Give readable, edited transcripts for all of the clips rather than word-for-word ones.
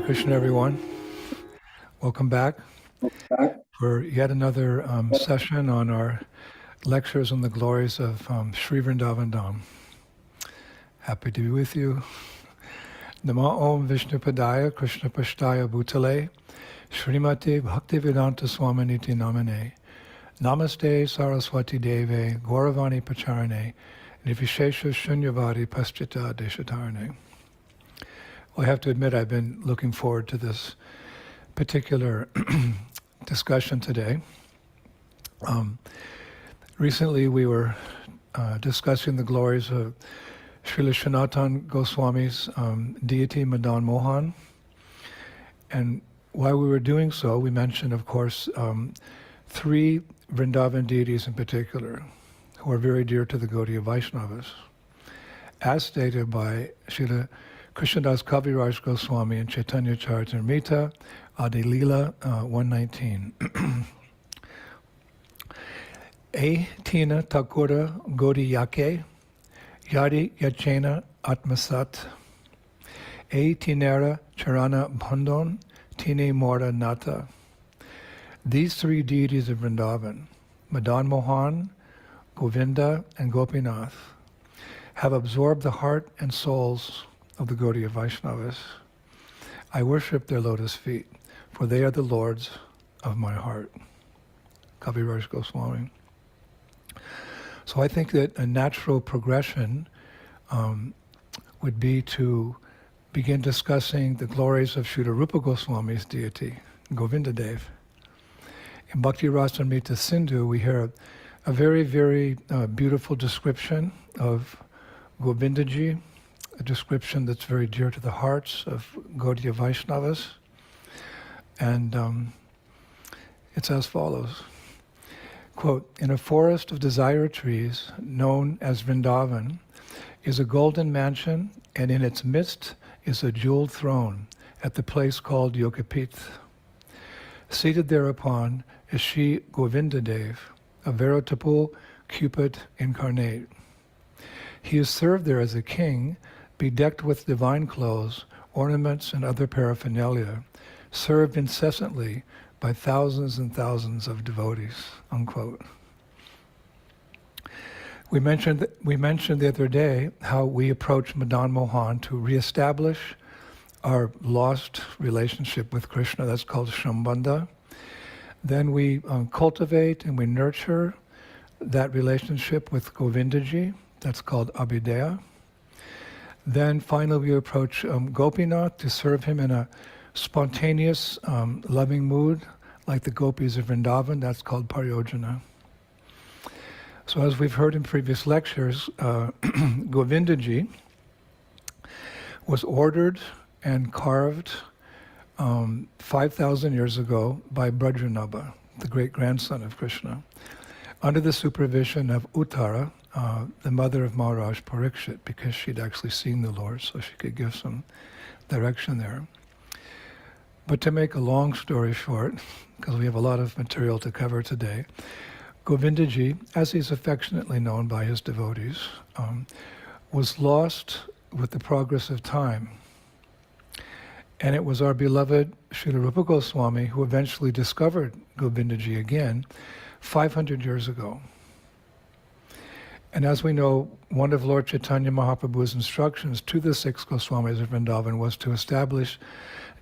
Hare Krishna, everyone. Welcome back for yet another session on our lectures on the glories of Sri Vrindavan Dham. Happy to be with you. Nama Om Vishnu Padaya Krishna Pashtaya Bhutale Srimati Bhakti Vedanta Swaminiti Namane Namaste Saraswati Deve Gauravani Pacharane Nivishesha Shunyavadi Paschita Deshatarane. Well, I have to admit I've been looking forward to this particular discussion today. Recently we were discussing the glories of Srila Sanatana Goswami's deity Madan Mohan. And while we were doing so, we mentioned, of course, three Vrindavan deities in particular, who are very dear to the Gaudiya Vaishnavas, as stated by Srila Krishnadas Kaviraj Goswami and Chaitanya Charitamrita, Adi Leela 119. E tina takura godi yake, yadi yachena atmasat, e tinera charana bandhon, tine mora nata. These three deities of Vrindavan, Madan Mohan, Govinda, and Gopinath, have absorbed the heart and souls of the Gaudiya Vaishnavas. I worship their lotus feet, for they are the lords of my heart. Kaviraj Goswami. So I think that a natural progression would be to begin discussing the glories of Srila Rupa Goswami's deity, Govinda Dev. In Bhakti Rasamrita Sindhu, we hear a very, very beautiful description of Govindaji, a description that's very dear to the hearts of Gaudiya Vaishnavas. And it's as follows. Quote, in a forest of desire trees known as Vrindavan is a golden mansion, and in its midst is a jeweled throne at the place called Yogapith. Seated thereupon is Shri Govinda Dev, a veritable Cupid incarnate. He is served there as a king, bedecked with divine clothes, ornaments, and other paraphernalia, served incessantly by thousands and thousands of devotees, unquote. We mentioned the other day how we approached Madan Mohan to reestablish our lost relationship with Krishna. That's called Shambandha. Then we cultivate and we nurture that relationship with Govindaji. That's called Abhideya. Then finally we approach Gopinath to serve him in a spontaneous, loving mood, like the gopis of Vrindavan. That's called Pariyojana. So as we've heard in previous lectures, Govindaji was ordered and carved 5,000 years ago by Brajranabha, the great-grandson of Krishna, under the supervision of Uttara, the mother of Maharaj Parikshit, because she'd actually seen the Lord, so she could give some direction there. But to make a long story short, because we have a lot of material to cover today, Govindaji, as he's affectionately known by his devotees, was lost with the progress of time. And it was our beloved Srila Rupa Goswami who eventually discovered Govindaji again 500 years ago. And as we know, one of Lord Chaitanya Mahaprabhu's instructions to the six Goswamis of Vrindavan was to establish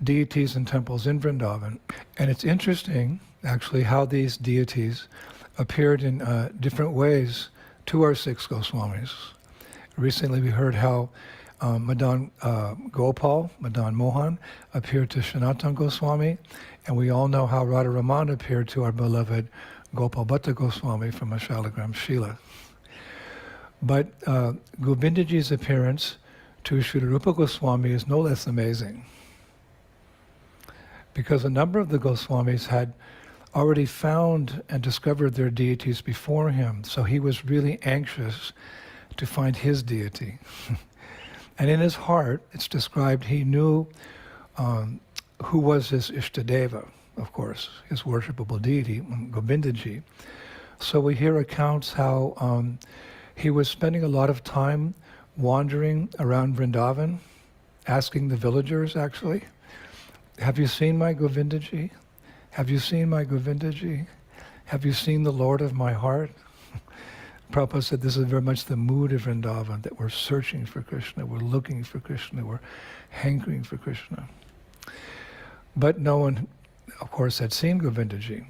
deities and temples in Vrindavan. And it's interesting, actually, how these deities appeared in different ways to our six Goswamis. Recently we heard how Madan Mohan appeared to Sanatana Goswami, and we all know how Radharaman appeared to our beloved Gopal Bhatta Goswami from Ashalagram Shila. But Govindaji's appearance to Srila Rupa Goswami is no less amazing, because a number of the Goswamis had already found and discovered their deities before him, so he was really anxious to find his deity. And in his heart, it's described, he knew who was his Ishtadeva, of course, his worshipable deity, Govindaji. So we hear accounts how he was spending a lot of time wandering around Vrindavan, asking the villagers, actually, have you seen my Govindaji? Have you seen my Govindaji? Have you seen the Lord of my heart? Prabhupada said this is very much the mood of Vrindavan, that we're searching for Krishna, we're looking for Krishna, we're hankering for Krishna. But no one, of course, had seen Govindaji.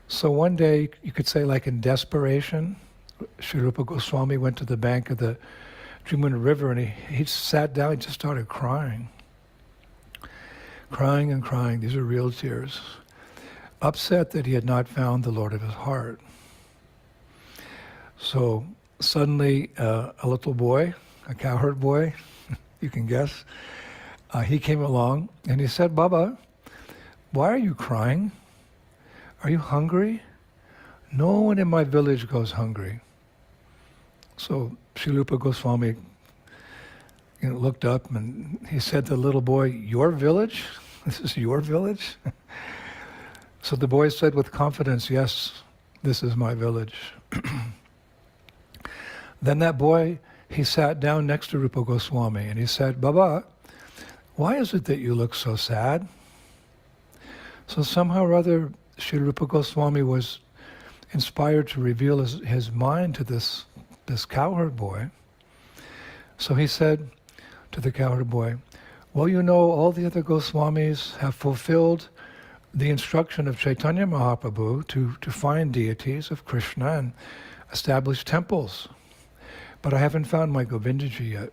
So one day, you could say like in desperation, Sri Rupa Goswami went to the bank of the Jamuna River and he sat down and just started crying. Crying and crying, these are real tears. Upset that he had not found the Lord of his heart. So suddenly a little boy, a cowherd boy, you can guess, he came along and he said, Baba, why are you crying? Are you hungry? No one in my village goes hungry. So Sri Rupa Goswami looked up and he said to the little boy, your village? This is your village? So the boy said with confidence, yes, this is my village. Then that boy, he sat down next to Rupa Goswami and he said, Baba, why is it that you look so sad? So somehow or other, Sri Rupa Goswami was inspired to reveal his mind to this cowherd boy. So he said to the cowherd boy, well, you know, all the other Goswamis have fulfilled the instruction of Chaitanya Mahaprabhu to find deities of Krishna and establish temples. But I haven't found my Govindaji yet.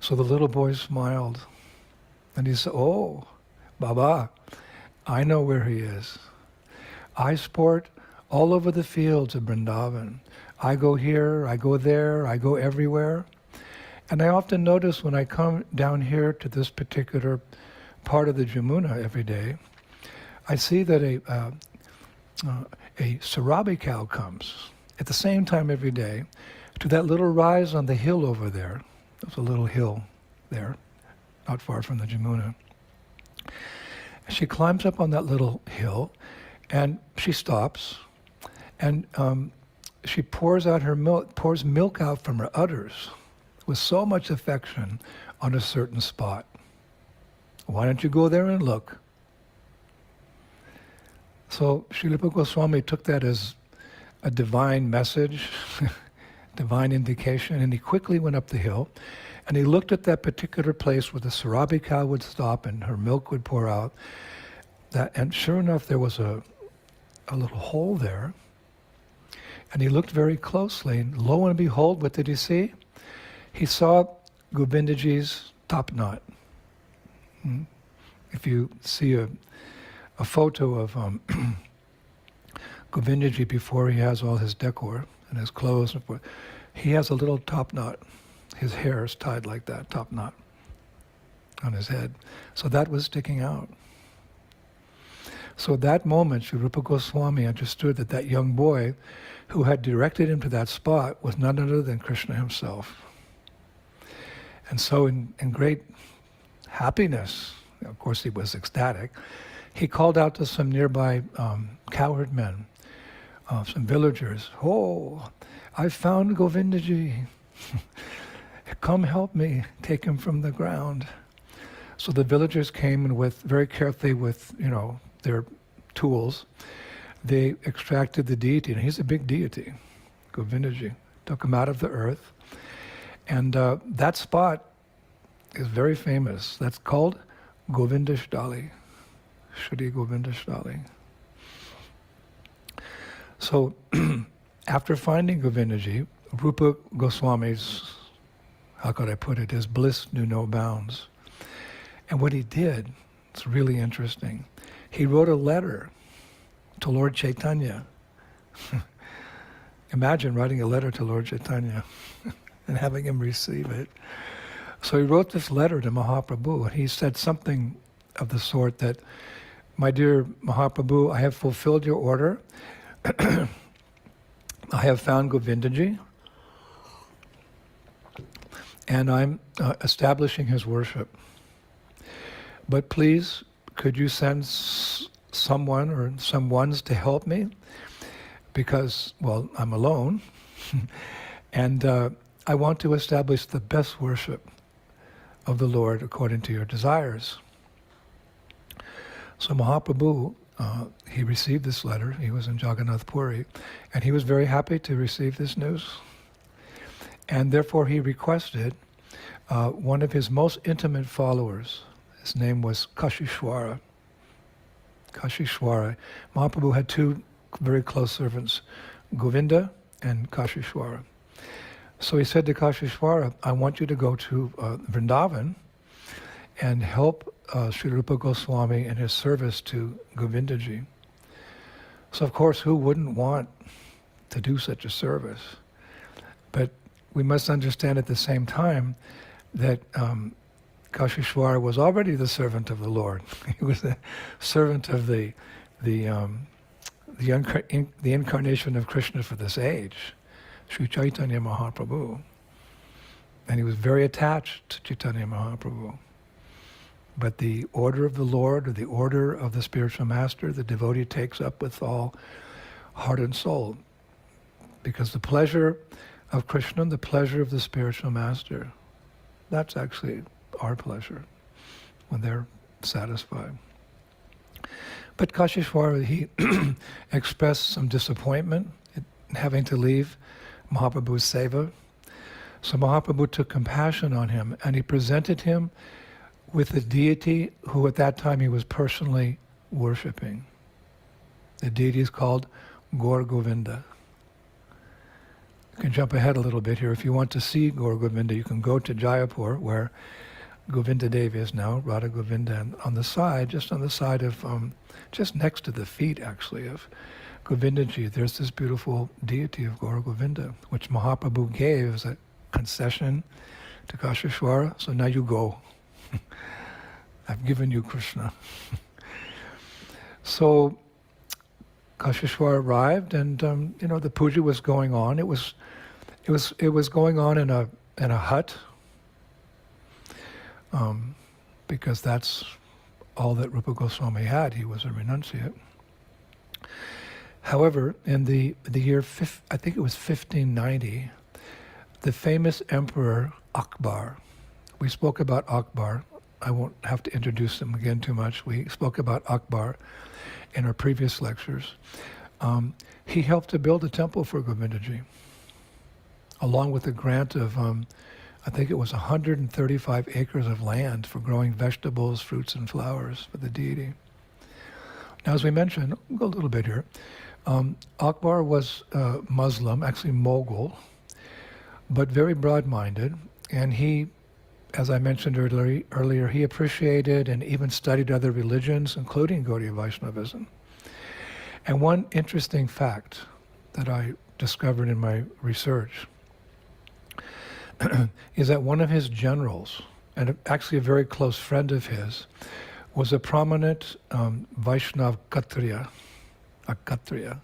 So the little boy smiled. And he said, oh, Baba, I know where he is. I sport all over the fields of Vrindavan. I go here, I go there, I go everywhere. And I often notice when I come down here to this particular part of the Jamuna every day, I see that a Sarabi cow comes at the same time every day to that little rise on the hill over there. There's a little hill there, not far from the Jamuna. She climbs up on that little hill and she stops and she pours milk out from her udders with so much affection on a certain spot. Why don't you go there and look? So Sri Rupa Goswami took that as a divine message, divine indication, and he quickly went up the hill and he looked at that particular place where the Sarabi cow would stop and her milk would pour out. And sure enough, there was a little hole there. And he looked very closely, and lo and behold, what did he see? He saw Govindaji's top knot. If you see a photo of Govindaji before he has all his decor and his clothes, he has a little top knot. His hair is tied like that, top knot, on his head. So that was sticking out. So at that moment, Sri Rupa Goswami understood that that young boy who had directed him to that spot was none other than Krishna himself. And so in great happiness, of course he was ecstatic, he called out to some nearby cowherd men, some villagers, oh, I found Govindaji. Come help me, take him from the ground. So the villagers came and very carefully with, their tools, they extracted the deity, and he's a big deity, Govindaji, took him out of the earth. And that spot is very famous. That's called Govindashtali, Shri Govindashtali. So after finding Govindaji, Rupa Goswami's, how could I put it, his bliss knew no bounds. And what he did, it's really interesting, he wrote a letter to Lord Chaitanya. Imagine writing a letter to Lord Chaitanya and having him receive it. So he wrote this letter to Mahaprabhu, and he said something of the sort that, my dear Mahaprabhu, I have fulfilled your order. I have found Govindaji, and I'm establishing his worship. But please, could you send someone or some ones to help me? Because, well, I'm alone, and I want to establish the best worship of the Lord according to your desires. So Mahaprabhu, he received this letter. He was in Jagannath Puri, and he was very happy to receive this news. And therefore he requested one of his most intimate followers. His name was Kashishwara. Kashishwara. Mahaprabhu had two very close servants, Govinda and Kashishwara. So he said to Kashishwara, I want you to go to Vrindavan and help Sri Rupa Goswami in his service to Govindaji. So of course, who wouldn't want to do such a service? But we must understand at the same time that Kashishwara was already the servant of the Lord. He was the servant of the incarnation of Krishna for this age, Sri Chaitanya Mahaprabhu. And he was very attached to Chaitanya Mahaprabhu. But the order of the Lord, or the order of the spiritual master, the devotee takes up with all heart and soul. Because the pleasure of Krishna, the pleasure of the spiritual master, that's actually our pleasure when they're satisfied. But Kashishwara, he expressed some disappointment in having to leave Mahaprabhu's Seva. So Mahaprabhu took compassion on him, and he presented him with the deity who at that time he was personally worshipping. The deity is called Gaur Govinda. You can jump ahead a little bit here. If you want to see Gaur Govinda, you can go to Jayapur, where Govinda Devi is now, Radha Govinda, and on the side, just on the side of, just next to the feet actually of Govindaji, there's this beautiful deity of Gaur Govinda, which Mahaprabhu gave as a concession to Kashishwara. So now you go. I've given you Krishna. So Kashishwara arrived, and the puja was going on. It was going on in a hut, because that's all that Rupa Goswami had. He was a renunciate. However, in the year, I think it was 1590, the famous emperor Akbar. We spoke about Akbar. I won't have to introduce him again too much. We spoke about Akbar in our previous lectures. He helped to build a temple for Govindaji, along with a grant of, I think it was 135 acres of land for growing vegetables, fruits, and flowers for the deity. Now, as we mentioned, we'll go a little bit here. Akbar was Muslim, actually Mughal, but very broad-minded, and he, as I mentioned earlier, he appreciated and even studied other religions, including Gaudiya Vaishnavism. And one interesting fact that I discovered in my research is that one of his generals, and actually a very close friend of his, was a prominent Vaishnav Kshatriya, a Kshatriya.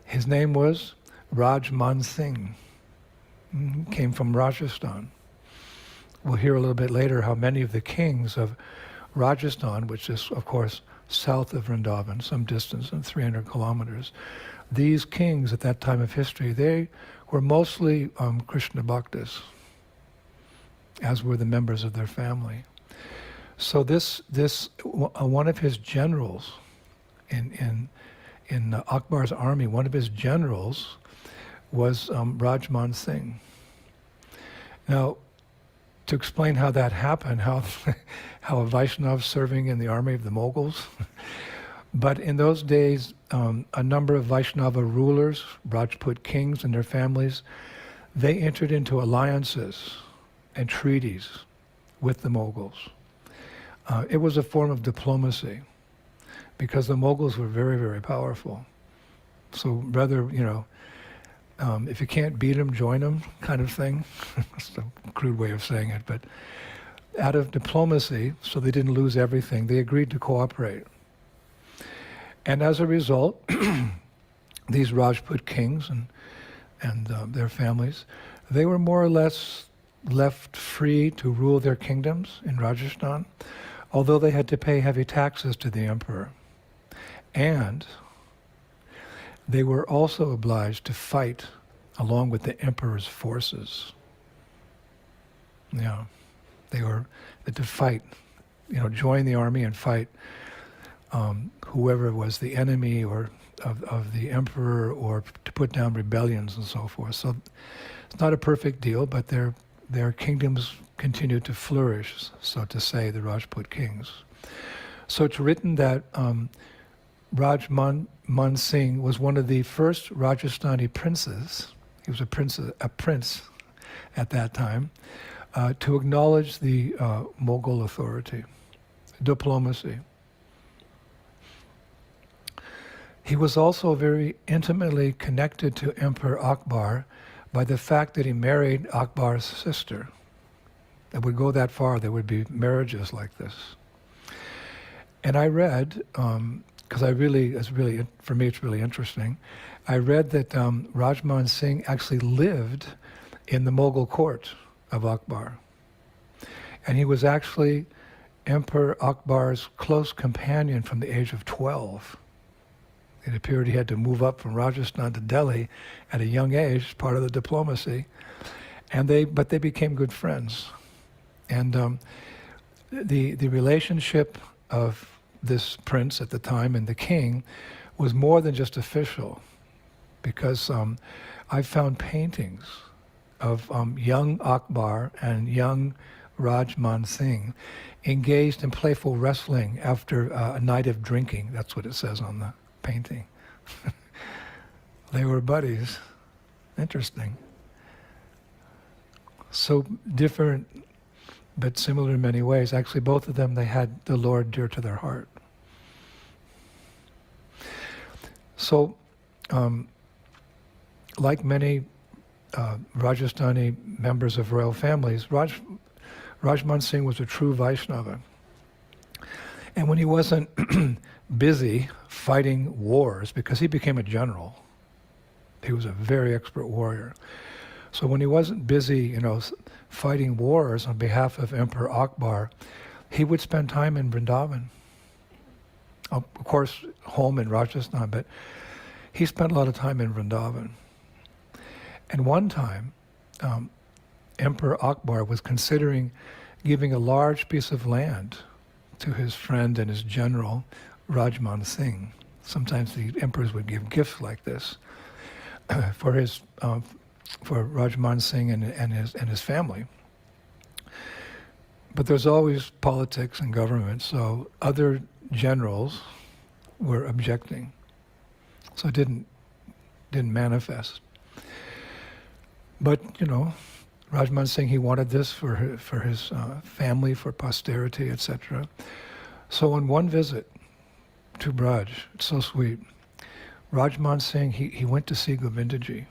His name was Rajman Singh. Came from Rajasthan. We'll hear a little bit later how many of the kings of Rajasthan, which is, of course, south of Vrindavan, some distance, 300 kilometers, these kings at that time of history, they were mostly Krishna Bhaktas, as were the members of their family. So this one of his generals in Akbar's army, one of his generals was Rajman Singh. Now, to explain how that happened, how a Vaishnav serving in the army of the Mughals. But in those days, a number of Vaishnava rulers, Rajput kings and their families, they entered into alliances and treaties with the Mughals. It was a form of diplomacy, because the Mughals were very, very powerful. So rather, if you can't beat them, join them, kind of thing. That's a crude way of saying it, but out of diplomacy, so they didn't lose everything, they agreed to cooperate. And as a result, these Rajput kings and their families, they were more or less left free to rule their kingdoms in Rajasthan, although they had to pay heavy taxes to the emperor. And they were also obliged to fight along with the emperor's forces. Yeah. They were to fight, join the army and fight whoever was the enemy or of the emperor, or to put down rebellions and so forth. So it's not a perfect deal, but their kingdoms continued to flourish, so to say, the Rajput kings. So it's written that Rajman Singh was one of the first Rajasthani princes. He was a prince at that time, to acknowledge the Mughal authority, diplomacy. He was also very intimately connected to Emperor Akbar by the fact that he married Akbar's sister. It would go that far, there would be marriages like this. And I read, because for me it's really interesting, I read that Rajman Singh actually lived in the Mughal court of Akbar. And he was actually Emperor Akbar's close companion from the age of 12. It appeared he had to move up from Rajasthan to Delhi at a young age, part of the diplomacy. But they became good friends. And the relationship of this prince at the time and the king was more than just official, because I found paintings of young Akbar and young Rajman Singh engaged in playful wrestling after a night of drinking. That's what it says on the painting. They were buddies. Interesting. So different but similar in many ways. Actually, both of them, they had the Lord dear to their heart. So, like many Rajasthani members of royal families, Rajman Singh was a true Vaishnava. And when he wasn't busy fighting wars, because he became a general, he was a very expert warrior. So when he wasn't busy, fighting wars on behalf of Emperor Akbar, he would spend time in Vrindavan. Of course, home in Rajasthan, but he spent a lot of time in Vrindavan. And one time, Emperor Akbar was considering giving a large piece of land to his friend and his general, Rajman Singh. Sometimes the emperors would give gifts like this for Rajman Singh and his family. But there's always politics and government, so other generals were objecting. So it didn't manifest. But Rajman Singh, he wanted this for his family, for posterity, etc. So on one visit to Braj, it's so sweet, Rajman Singh, he went to see Govindaji,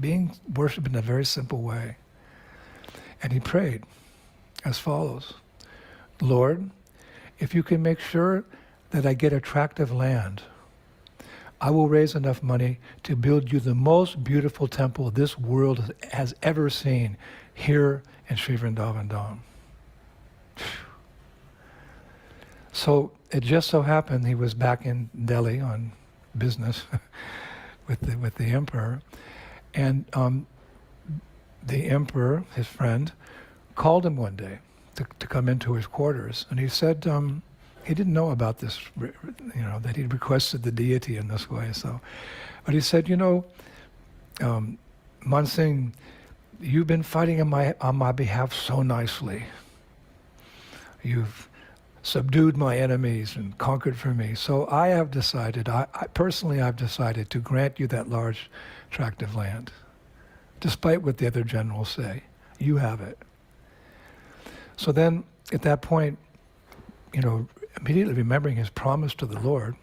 being worshipped in a very simple way. And he prayed as follows: Lord, if you can make sure that I get a tract of land, I will raise enough money to build you the most beautiful temple this world has ever seen here in Sri Vrindavan Dham. So it just so happened he was back in Delhi on business with the emperor, and the emperor, his friend, called him one day to come into his quarters, and he said he didn't know about this, that he'd requested the deity in this way. So, but he said, Man Singh, you've been fighting on my behalf so nicely. You've subdued my enemies and conquered for me. So I have decided, I've decided to grant you that large tract of land, despite what the other generals say. You have it. So then, at that point, immediately remembering his promise to the Lord,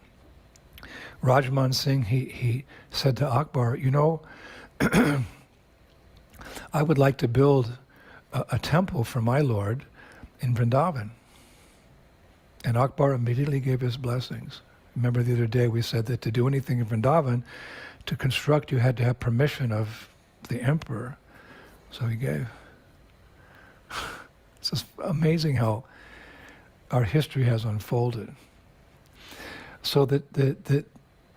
Rajman Singh, he said to Akbar, I would like to build a temple for my Lord in Vrindavan. And Akbar immediately gave his blessings. Remember the other day we said that to do anything in Vrindavan, to construct, you had to have permission of the emperor. So he gave. It's just amazing how our history has unfolded. So that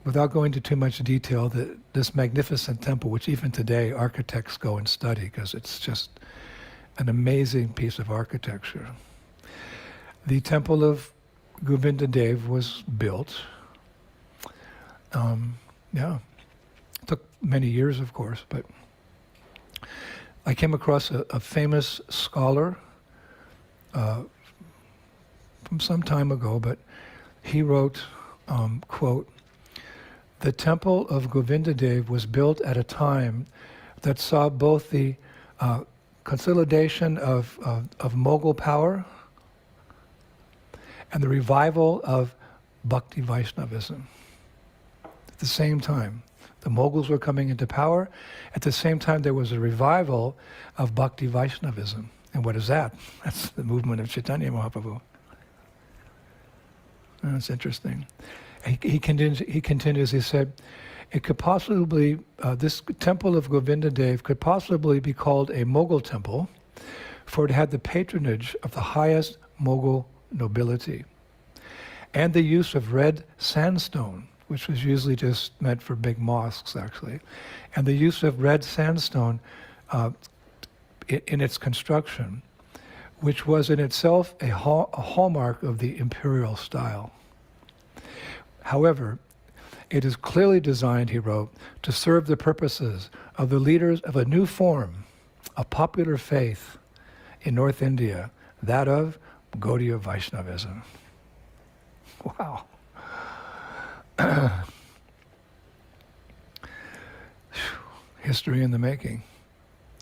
without going into too much detail, this magnificent temple, which even today architects go and study because it's just an amazing piece of architecture. The temple of Govinda Dev was built. Yeah, it took many years, of course, but I came across a famous scholar from some time ago, but he wrote, quote, "The temple of Govinda Dev was built at a time that saw both the consolidation of Mughal power and the revival of Bhakti Vaishnavism. At the same time, the Mughals were coming into power. At the same time, there was a revival of Bhakti Vaishnavism. And what is that? That's the movement of Chaitanya Mahaprabhu. That's interesting. He continues, he said, it could possibly, this temple of Govinda Dev could possibly be called a Mughal temple, for it had the patronage of the highest Mughal nobility, and the use of red sandstone, which was usually just meant for big mosques, actually, and the use of red sandstone in its construction, which was in itself a hallmark of the imperial style. However, it is clearly designed, he wrote, to serve the purposes of the leaders of a new form of popular faith in North India, that of Gaudiya Vaishnavism." Wow. History in the making.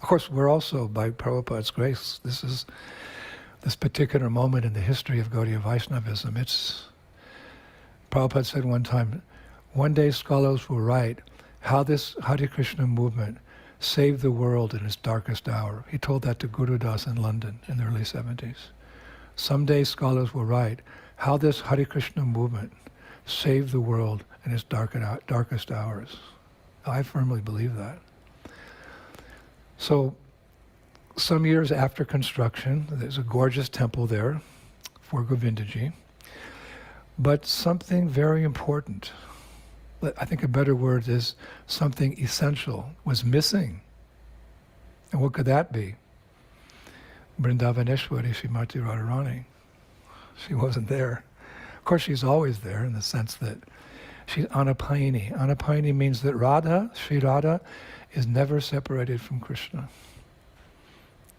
Of course, we're also, by Prabhupada's grace, this particular moment in the history of Gaudiya Vaishnavism. Prabhupada said one time, one day scholars will write how this Hare Krishna movement saved the world in its darkest hour. He told that to Guru Das in London in the early 70s. Someday scholars will write how this Hare Krishna movement saved the world in its darkest hours. I firmly believe that. So, some years after construction, there's a gorgeous temple there for Govindaji, but something very important, I think a better word is something essential, was missing. And what could that be? Vrindavaneshwari Srimati Radharani. She wasn't there. Of course, she's always there in the sense that she's Anapayini. Anapayini means that Radha, Sri Radha, is never separated from Krishna.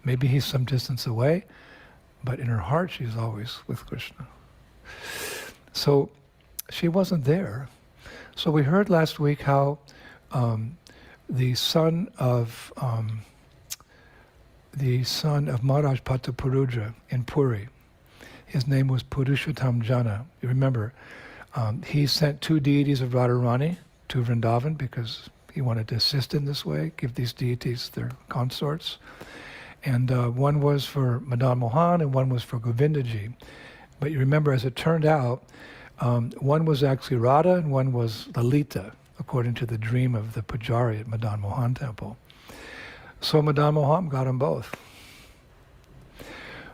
Maybe he's some distance away, but in her heart she's always with Krishna. So she wasn't there. So we heard last week how the son of Maharaj Pataparudra in Puri, his name was Purushottam Jana. You remember, he sent two deities of Radharani to Vrindavan because he wanted to assist in this way, give these deities their consorts. And one was for Madan Mohan and one was for Govindaji. But you remember, as it turned out, one was actually Radha and one was Lalita, according to the dream of the Pujari at Madan Mohan temple. So Madan Mohan got them both.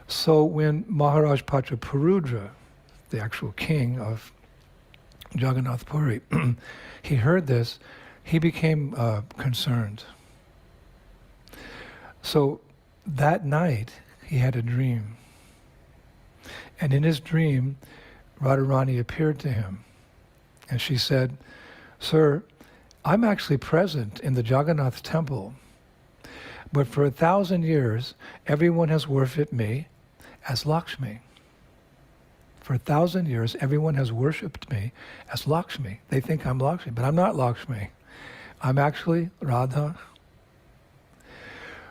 So when Maharaj Pataparudra, the actual king of Jagannath Puri, he heard this, he became concerned. So that night he had a dream. And in his dream, Radharani appeared to him. And she said, "Sir, I'm actually present in the Jagannath temple, but for 1,000 years, everyone has worshipped me as Lakshmi. For 1,000 years, everyone has worshipped me as Lakshmi. They think I'm Lakshmi, but I'm not Lakshmi. I'm actually Radha.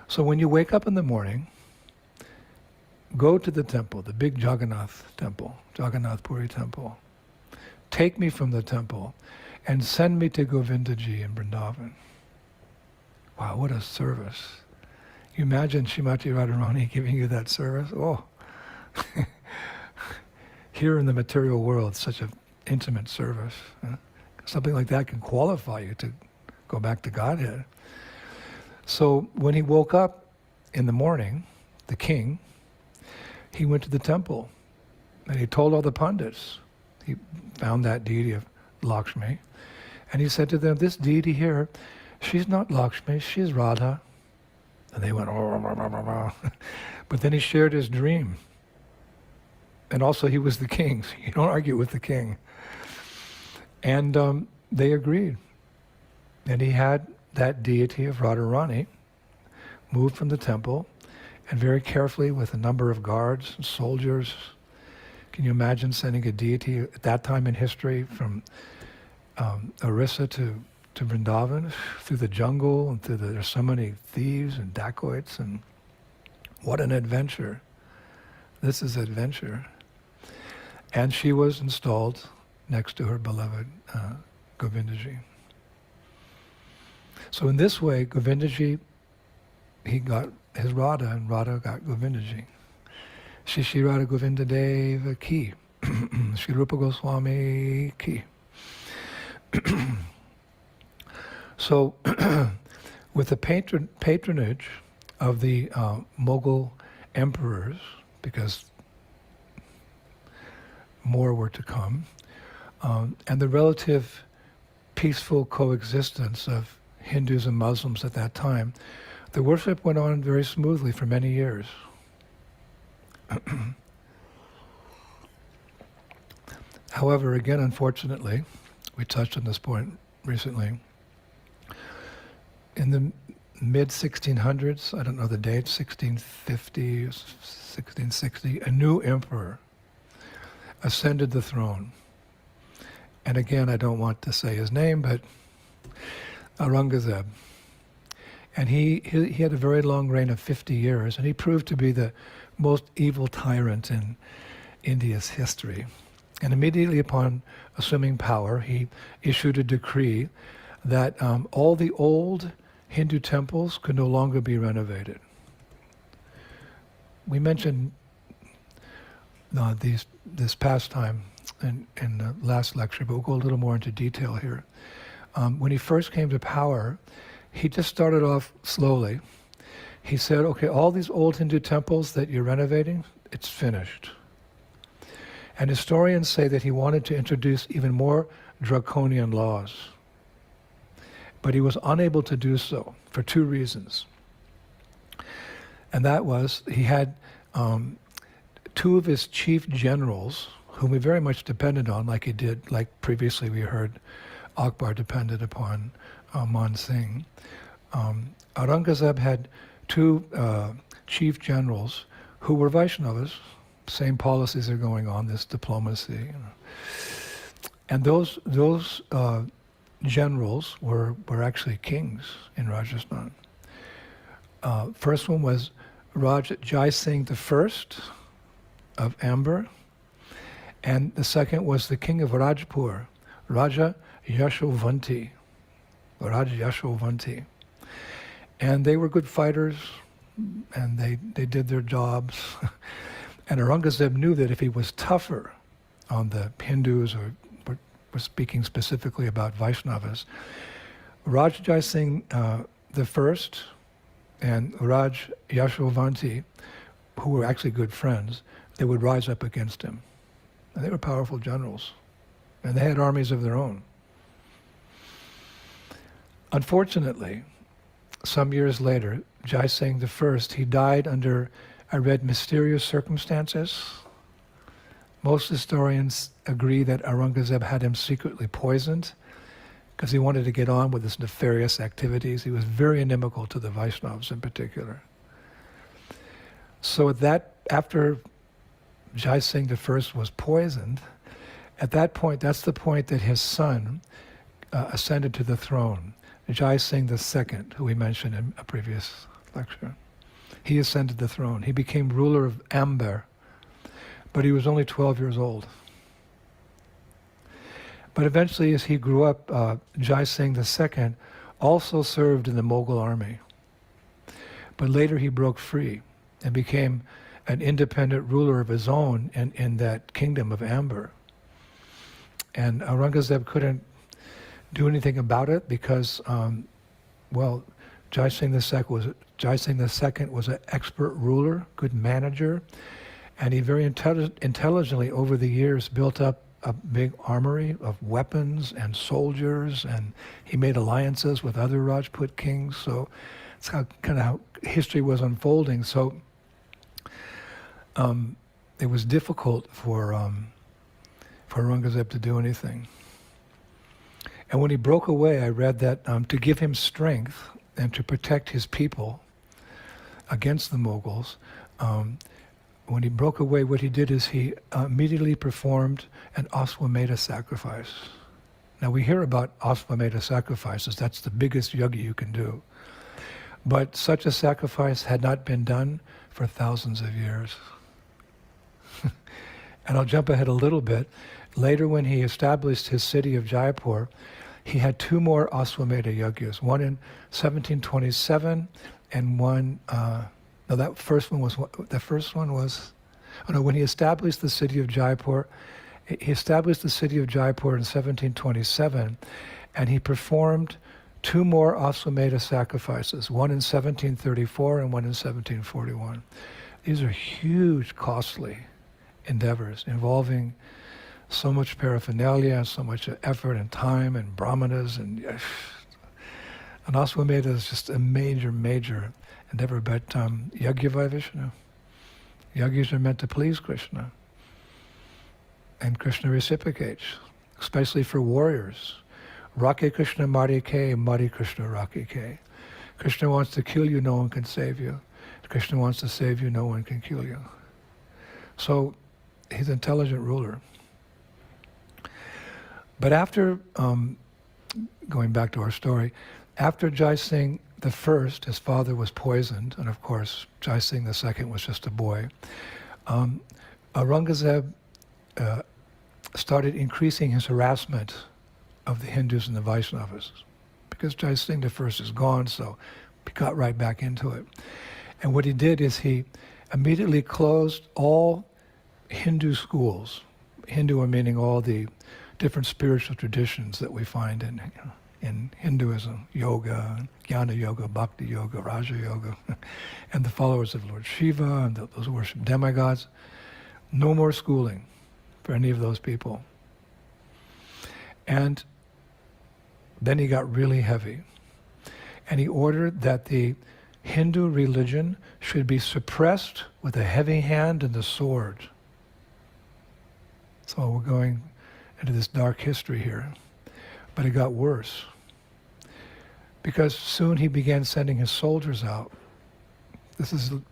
So when you wake up in the morning, go to the temple, the big Jagannath temple, Jagannath Puri temple. Take me from the temple and send me to Govindaji in Vrindavan." Wow, what a service. You imagine Srimati Radharani giving you that service? Oh, here in the material world, such an intimate service. Something like that can qualify you to go back to Godhead. So when he woke up in the morning, the king, he went to the temple and he told all the pandits. He found that deity of Lakshmi and he said to them, "This deity here, she's not Lakshmi, she's Radha. And they went, oh. But then he shared his dream. And also he was the king, so you don't argue with the king. And they agreed. And he had that deity of Radharani moved from the temple, and very carefully with a number of guards and soldiers. Can you imagine sending a deity at that time in history from Orissa to Vrindavan, through the jungle, and there's so many thieves and dacoits, and what an adventure. This is adventure. And she was installed next to her beloved Govindaji. So in this way, Govindaji, he got his Radha, and Radha got Govindaji. Shishi Radha Govinda Deva ki. Shri Rupa Goswami ki. So, with the patronage of the Mughal emperors, because more were to come, and the relative peaceful coexistence of Hindus and Muslims at that time, the worship went on very smoothly for many years. However, again, unfortunately, we touched on this point recently, in the mid-1600s, I don't know the date, 1650, 1660, a new emperor ascended the throne. And again, I don't want to say his name, but Aurangzeb. And he had a very long reign of 50 years, and he proved to be the most evil tyrant in India's history. And immediately upon assuming power, he issued a decree that all the old Hindu temples could no longer be renovated. We mentioned this past time in the last lecture, but we'll go a little more into detail here. When he first came to power, he just started off slowly. He said, okay, all these old Hindu temples that you're renovating, it's finished. And historians say that he wanted to introduce even more draconian laws. But he was unable to do so for two reasons. And that was, he had two of his chief generals, whom he very much depended on, like he did, like previously we heard Akbar depended upon Man Singh. Aurangzeb had two chief generals who were Vaishnavas. Same policies are going on, this diplomacy. You know. And those generals were actually kings in Rajasthan. First one was Raja Jai Singh I of Amber, and the second was the king of Rajpur, Raja Yashovanti. Raja Yashovanti. And they were good fighters, and they did their jobs. And Aurangzeb knew that if he was tougher on the Hindus, or we're speaking specifically about Vaishnavas, Raja Jai Singh I and Raj Yashovanti, who were actually good friends, they would rise up against him. And they were powerful generals. And they had armies of their own. Unfortunately, some years later, Jai Singh I, he died under, I read, mysterious circumstances. Most historians agree that Aurangzeb had him secretly poisoned because he wanted to get on with his nefarious activities. He was very inimical to the Vaishnavas in particular. So after Jai Singh I was poisoned, at that point, that's the point that his son ascended to the throne, Jai Singh II, who we mentioned in a previous lecture. He ascended the throne. He became ruler of Amber, but he was only 12 years old. But eventually, as he grew up, Jai Singh II also served in the Mughal army. But later he broke free and became an independent ruler of his own in that kingdom of Amber. And Aurangzeb couldn't do anything about it because, Jai Singh II was an expert ruler, good manager, and he very intelligently over the years built up a big armory of weapons and soldiers, and he made alliances with other Rajput kings. So it's kind of history was unfolding. So it was difficult for Aurangzeb to do anything. And when he broke away, I read that to give him strength and to protect his people against the Mughals, when he broke away, what he did is he immediately performed an Aswamedha sacrifice. Now we hear about Aswamedha sacrifices, that's the biggest yajna you can do. But such a sacrifice had not been done for thousands of years. And I'll jump ahead a little bit. Later when he established his city of Jaipur, he had two more Aswamedha yajnas, one in 1727 and one, when he established the city of Jaipur, he established the city of Jaipur in 1727, and he performed two more Aswamedha sacrifices, one in 1734 and one in 1741. These are huge, costly endeavors involving so much paraphernalia, so much effort and time and brahmanas, and Aswamedha is just a major, major endeavor. But Yajna by Vishnu. Yajnas are meant to please Krishna. And Krishna reciprocates, especially for warriors. Rake Krishna Mari Ke, Mari Krishna Rake Ke. Krishna wants to kill you, no one can save you. Krishna wants to save you, no one can kill you. So he's an intelligent ruler. But after, going back to our story, after Jai Singh the first, his father was poisoned, and of course Jai Singh the second was just a boy. Aurangzeb started increasing his harassment of the Hindus and the Vaishnavas, because Jai Singh the first is gone, so he got right back into it. And what he did is he immediately closed all Hindu schools. Hindu meaning all the different spiritual traditions that we find in Hinduism, yoga, jnana yoga, bhakti yoga, raja yoga, and the followers of Lord Shiva and those who worship demigods. No more schooling for any of those people. And then he got really heavy. And he ordered that the Hindu religion should be suppressed with a heavy hand and the sword. So we're going into this dark history here. But it got worse. Because soon he began sending his soldiers out. This is a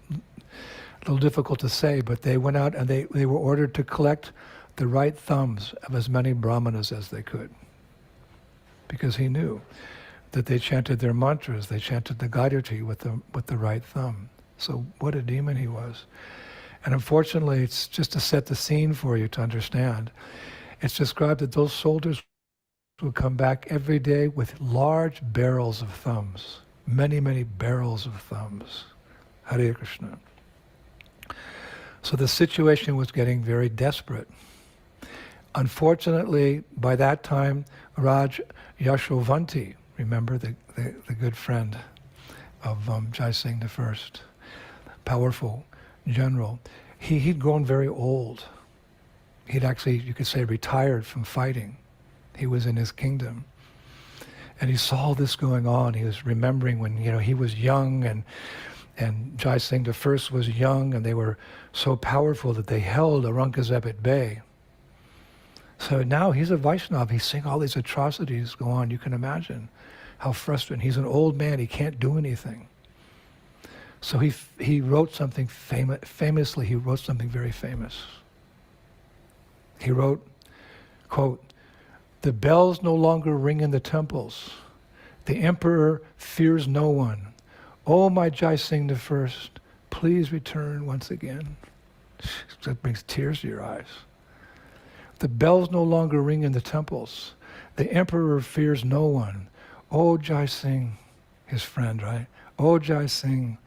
little difficult to say, but they went out and they were ordered to collect the right thumbs of as many brahmanas as they could. Because he knew that they chanted their mantras, they chanted the Gayatri with the right thumb. So what a demon he was. And unfortunately, it's just to set the scene for you to understand. It's described that those soldiers would come back every day with large barrels of thumbs. Many, many barrels of thumbs. Hare Krishna. So the situation was getting very desperate. Unfortunately, by that time, Raj Yashovanti, remember the good friend of Jai Singh I, powerful general, he'd grown very old. He'd actually, you could say, retired from fighting. He was in his kingdom. And he saw this going on. He was remembering when, he was young and Jai Singh I was young, and they were so powerful that they held Aurangzeb at bay. So now he's a Vaishnava. He's seeing all these atrocities go on. You can imagine how frustrating. He's an old man. He can't do anything. So he wrote something famously. He wrote something very famous. He wrote, quote, "The bells no longer ring in the temples. The emperor fears no one. Oh, my Jai Singh I, please return once again." That brings tears to your eyes. The bells no longer ring in the temples. The emperor fears no one. Oh, Jai Singh, his friend, right? Oh, Jai Singh,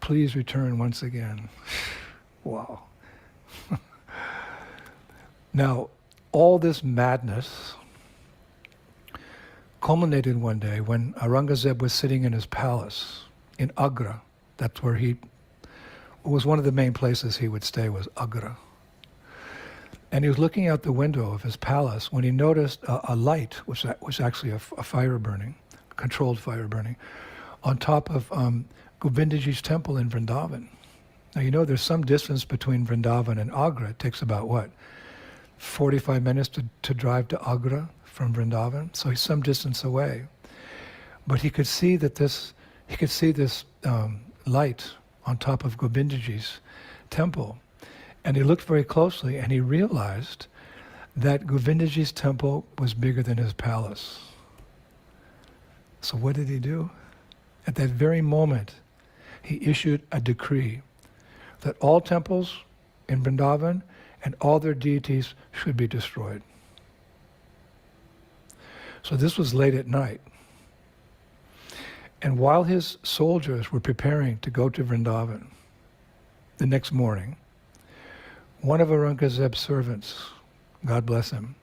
please return once again. Wow. Now, all this madness culminated one day when Aurangzeb was sitting in his palace in Agra. That's where it was one of the main places he would stay, was Agra. And he was looking out the window of his palace when he noticed a light, which was actually a fire burning, controlled fire burning, on top of Govindaji's temple in Vrindavan. Now you know there's some distance between Vrindavan and Agra. It takes about 45 minutes to drive to Agra from Vrindavan. So he's some distance away. But he could see this light on top of Govindaji's temple. And he looked very closely and he realized that Govindaji's temple was bigger than his palace. So what did he do? At that very moment, he issued a decree that all temples in Vrindavan and all their deities should be destroyed. So this was late at night. And while his soldiers were preparing to go to Vrindavan the next morning, one of Aurangzeb's servants, God bless him,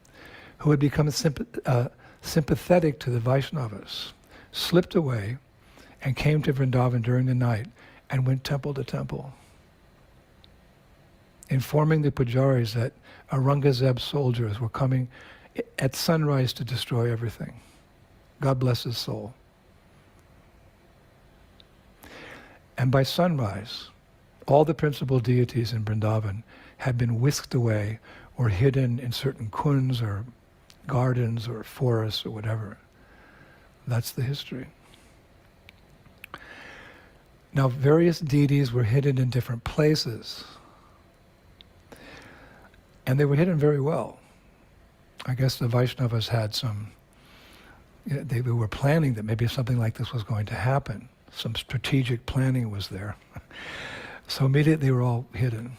who had become sympathetic to the Vaishnavas, slipped away and came to Vrindavan during the night and went temple to temple, informing the pujaris that Aurangzeb's soldiers were coming at sunrise to destroy everything. God bless his soul. And by sunrise, all the principal deities in Vrindavan had been whisked away or hidden in certain kunds or gardens or forests or whatever. That's the history. Now, various deities were hidden in different places. And they were hidden very well. I guess the Vaishnavas had they were planning that maybe something like this was going to happen. Some strategic planning was there. So immediately they were all hidden.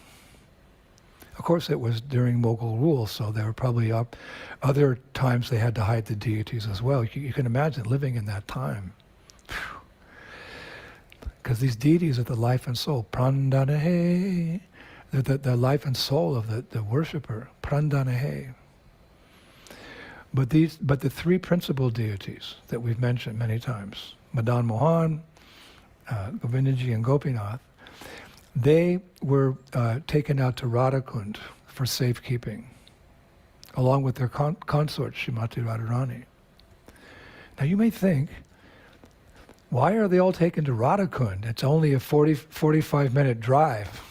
Of course, it was during Mughal rule, so there were probably other times they had to hide the deities as well. You can imagine living in that time. Because these deities are the life and soul. Prandanahe. They're the life and soul of the worshipper. Prandanahe. But the three principal deities that we've mentioned many times, Madan Mohan, Govindaji and Gopinath, they were taken out to Radhakund for safekeeping, along with their consort, Srimati Radharani. Now you may think, why are they all taken to Radhakund? It's only a 45-minute drive,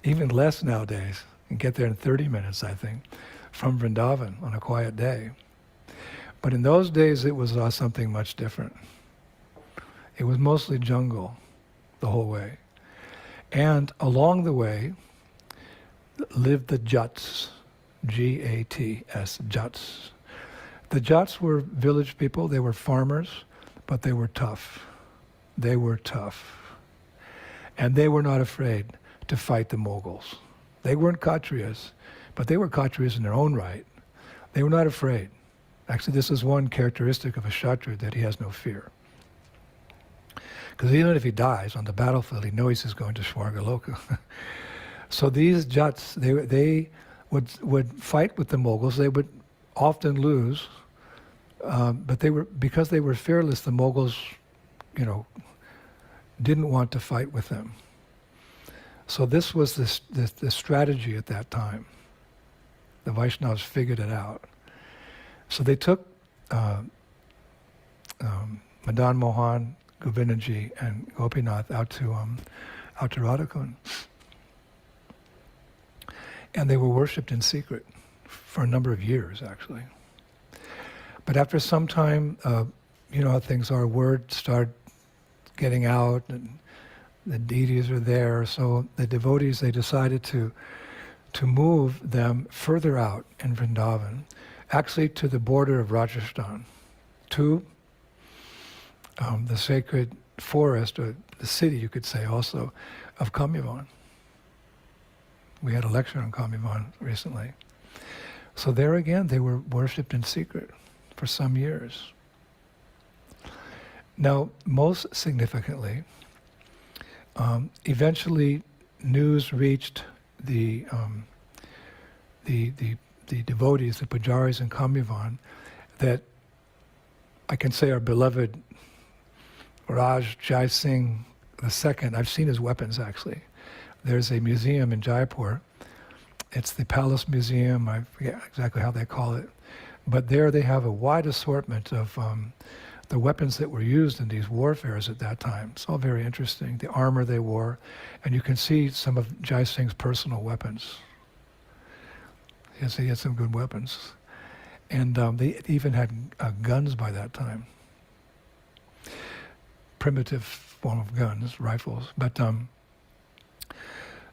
even less nowadays. You can get there in 30 minutes, I think, from Vrindavan on a quiet day. But in those days, it was something much different. It was mostly jungle the whole way. And along the way lived the Jats, G-A-T-S, Jats. The Jats were village people, they were farmers, but they were tough. They were tough. And they were not afraid to fight the Mughals. They weren't Kshatriyas, but they were Kshatriyas in their own right. They were not afraid. Actually, this is one characteristic of a Kshatriya, that he has no fear. Because even if he dies on the battlefield, he knows he's going to Svargaloka. So these Jats, they would fight with the Mughals. They would often lose, but because they were fearless, the Mughals, didn't want to fight with them. So this was the strategy at that time. The Vaishnavas figured it out. So they took Madan Mohan, Govindaji, and Gopinath out to Radhakund. And they were worshipped in secret for a number of years, actually. But after some time, you know how things are, word started getting out, and the deities are there. So the devotees, they decided to move them further out in Vrindavan, actually to the border of Rajasthan, to the sacred forest, or the city, you could say also, of Kamyavan. We had a lecture on Kamyavan recently. So there again, they were worshipped in secret for some years. Now, most significantly, eventually news reached the devotees, the pujaris in Kamyavan, that I can say our beloved Raj Jai Singh II, I've seen his weapons actually. There's a museum in Jaipur. It's the Palace Museum, I forget exactly how they call it. But there they have a wide assortment of the weapons that were used in these warfares at that time. It's all very interesting. The armor they wore, and you can see some of Jai Singh's personal weapons. Yes, he had some good weapons. And they even had guns by that time. Primitive form of guns, rifles. But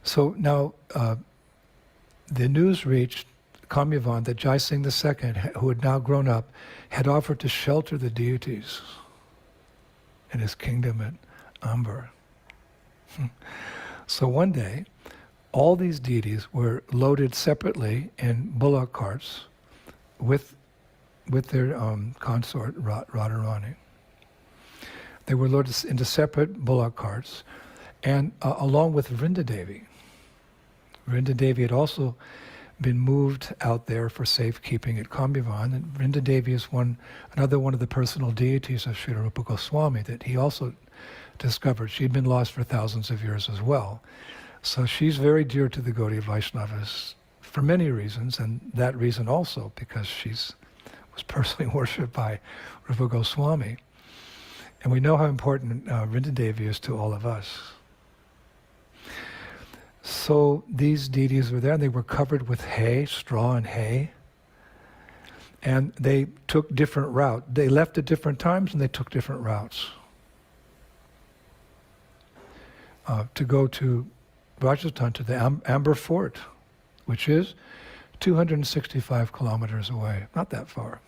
so now the news reached Kamyavan that Jai Singh II, who had now grown up, had offered to shelter the deities in his kingdom at Amber. So one day, all these deities were loaded separately in bullock carts with their consort, Radharani. They were loaded into separate bullock carts, and along with Vrindadevi. Vrindadevi had also been moved out there for safekeeping at Kamyavan, and Vrindadevi is another one of the personal deities of Srila Rupa Goswami that he also discovered. She'd been lost for thousands of years as well. So she's very dear to the Gaudiya Vaishnavas for many reasons, and that reason also because was personally worshipped by Rupa Goswami. And we know how important Vrindadevi is to all of us. So these deities were there, and they were covered with hay, straw and hay. And they took different routes. They left at different times, and they took different routes. To go to Rajasthan, to the Amber Fort, which is 265 kilometers away, not that far.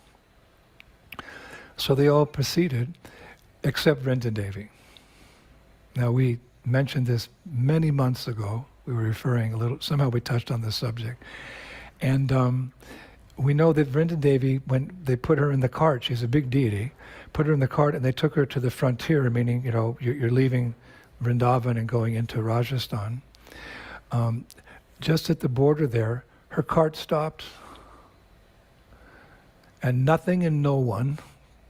So they all proceeded, except Vrindadevi. Now we mentioned this many months ago. We were referring somehow we touched on this subject. And we know that Vrindadevi, when they put her in the cart, she's a big deity, put her in the cart and they took her to the frontier, meaning, you're leaving Vrindavan and going into Rajasthan. Just at the border there, her cart stopped. And nothing and no one,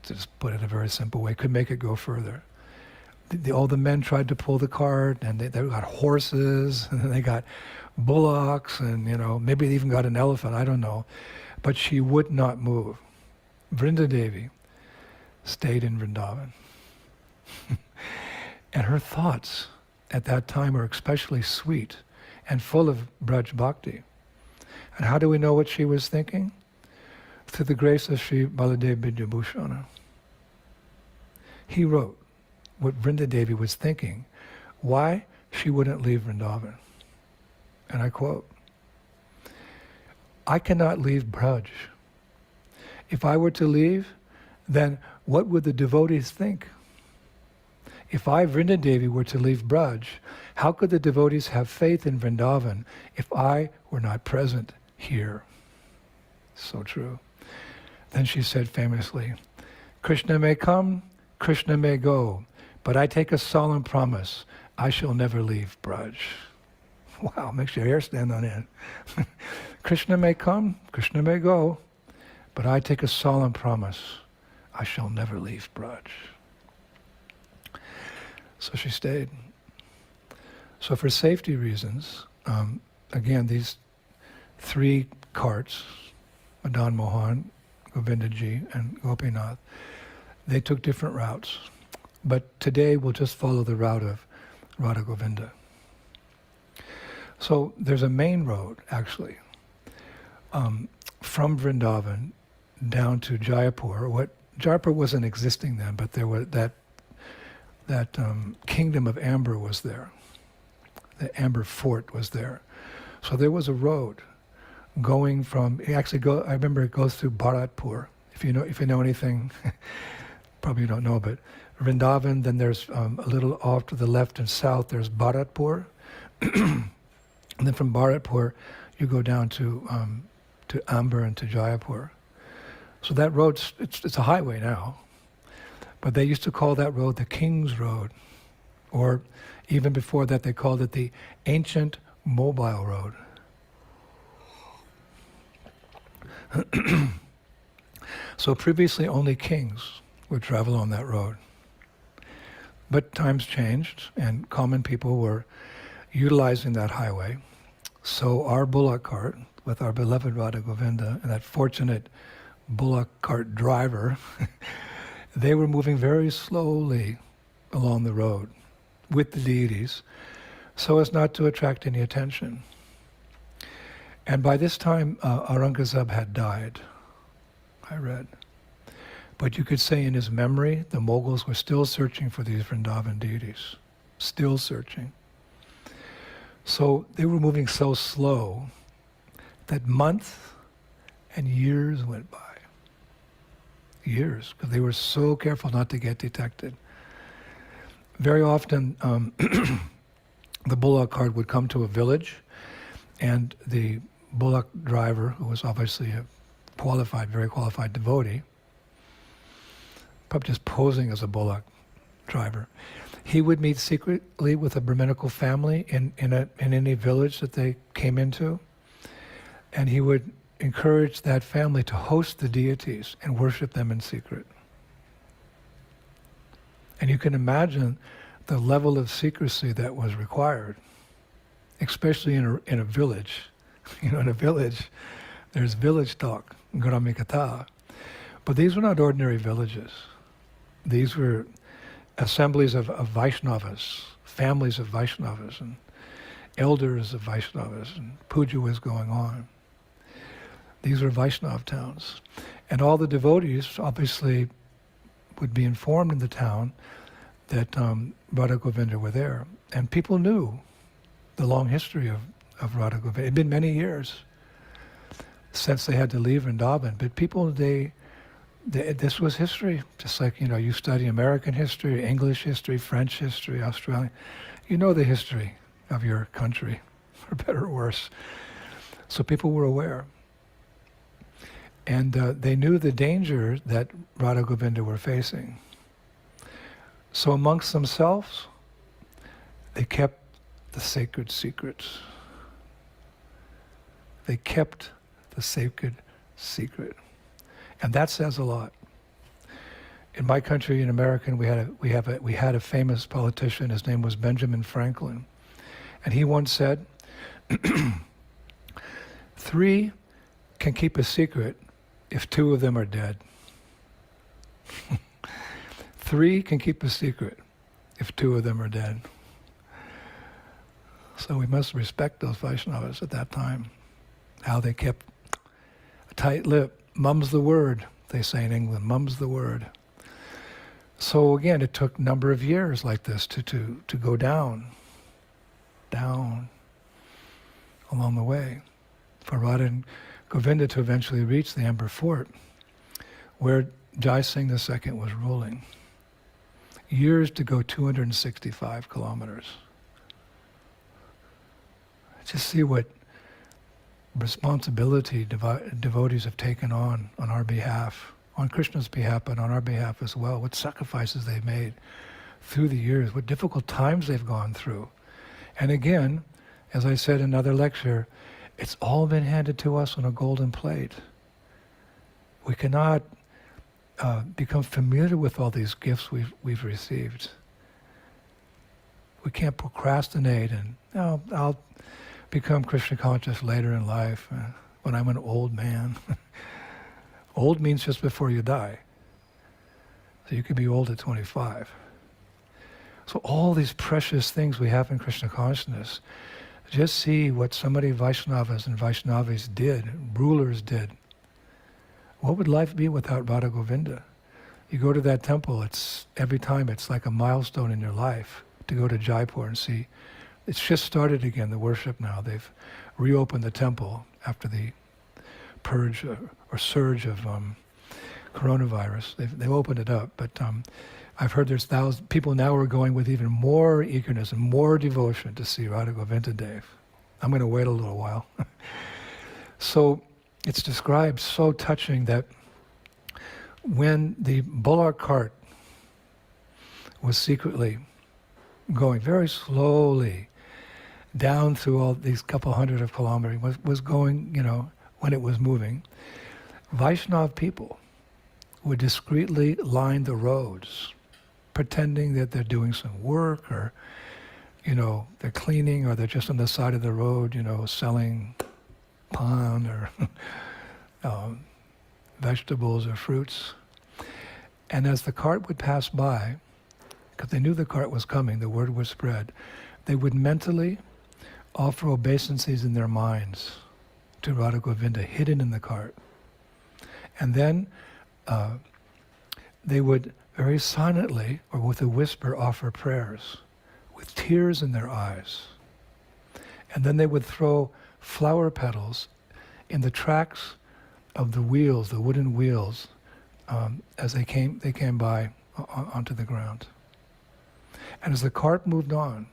to just put it a very simple way, could make it go further. All the men tried to pull the cart, and they got horses, and then they got bullocks, and maybe they even got an elephant, I don't know. But she would not move. Vrindadevi stayed in Vrindavan. And her thoughts at that time are especially sweet and full of Braj Bhakti. And how do we know what she was thinking? Through the grace of Sri Baladev Vidyabhushana. He wrote what Vrindadevi was thinking, why she wouldn't leave Vrindavan. And I quote, "I cannot leave Braj. If I were to leave, then what would the devotees think? If I, Vrindadevi, were to leave Braj, how could the devotees have faith in Vrindavan if I were not present here?" So true. Then she said famously, "Krishna may come, Krishna may go, but I take a solemn promise, I shall never leave Braj." Wow, makes your hair stand on end. Krishna may come, Krishna may go, but I take a solemn promise, I shall never leave Braj. So she stayed. So for safety reasons, again, these three carts, Madan Mohan, Govindaji, and Gopinath, they took different routes. But today we'll just follow the route of Radha Govinda. So there's a main road, actually, from Vrindavan down to Jaipur. Jaipur wasn't existing then, but there was that kingdom of Amber was there. The Amber Fort was there. So there was a road going from, I remember it goes through Bharatpur. If you know anything, probably you don't know, but Vrindavan, then there's a little off to the left and south, there's Bharatpur. And then from Bharatpur, you go down to Amber and to Jaipur. So that road, it's a highway now. But they used to call that road the King's Road. Or even before that, they called it the Ancient Mobile Road. So previously only kings would travel on that road. But times changed and common people were utilizing that highway. So our bullock cart with our beloved Radha Govinda and that fortunate bullock cart driver they were moving very slowly along the road with the deities so as not to attract any attention. And by this time, Aurangzeb had died, I read. But you could say in his memory, the Mughals were still searching for these Vrindavan deities, still searching. So they were moving so slow that months and years went by. Years, because they were so careful not to get detected. Very often, the bullock cart would come to a village, and the bullock driver, who was obviously a very qualified devotee, probably just posing as a bullock driver, he would meet secretly with a Brahminical family in any village that they came into, and he would encourage that family to host the deities and worship them in secret. And you can imagine the level of secrecy that was required, especially in a village. You know, in a village, there's village talk, Gramikata. But these were not ordinary villages. These were assemblies of Vaishnavas, families of Vaishnavas, and elders of Vaishnavas, and puja was going on. These were Vaishnav towns. And all the devotees obviously would be informed in the town that Radha Govinda were there. And people knew the long history of Radha Govinda. It had been many years since they had to leave Vrindavan. But people, this was history. Just like, you study American history, English history, French history, Australian. You know the history of your country, for better or worse. So people were aware. And they knew the danger that Radha Govinda were facing. So amongst themselves, they kept the sacred secrets. They kept the sacred secret. And that says a lot. In my country, in America, we had a famous politician. His name was Benjamin Franklin. And he once said, 3 can keep a secret if 2 of them are dead. 3 can keep a secret if 2 of them are dead. So we must respect those Vaishnavas at that time, how they kept a tight lip. Mum's the word, they say in England, mum's the word. So again, it took a number of years like this to go down along the way, for Radha and Govinda to eventually reach the Amber Fort, where Jai Singh II was ruling. Years to go 265 kilometers. Just see what responsibility devotees have taken on our behalf, on Krishna's behalf, but on our behalf as well. What sacrifices they've made through the years, what difficult times they've gone through. And again, as I said in another lecture, it's all been handed to us on a golden plate. We cannot become familiar with all these gifts we've received. We can't procrastinate and, I'll become Krishna conscious later in life when I'm an old man. Old means just before you die. So you could be old at 25. So all these precious things we have in Krishna consciousness, just see what so many Vaishnavas and Vaishnavis did, rulers did. What would life be without Radha Govinda? You go to that temple, every time it's like a milestone in your life to go to Jaipur and see. It's just started again, the worship now. They've reopened the temple after the purge or surge of coronavirus. They've opened it up, but I've heard there's thousands. People now are going with even more eagerness and more devotion to see Radha Govinda Dev. I'm going to wait a little while. So it's described so touching that when the bullock cart was secretly going very slowly down through all these couple hundred of kilometers, was going, when it was moving, Vaishnav people would discreetly line the roads, pretending that they're doing some work, or, they're cleaning, or they're just on the side of the road, selling pan or vegetables or fruits. And as the cart would pass by, because they knew the cart was coming, the word would spread, they would mentally offer obeisances in their minds to Radha Govinda, hidden in the cart. And then they would very silently, or with a whisper, offer prayers, with tears in their eyes. And then they would throw flower petals in the tracks of the wheels, the wooden wheels, as they came by onto the ground. And as the cart moved on,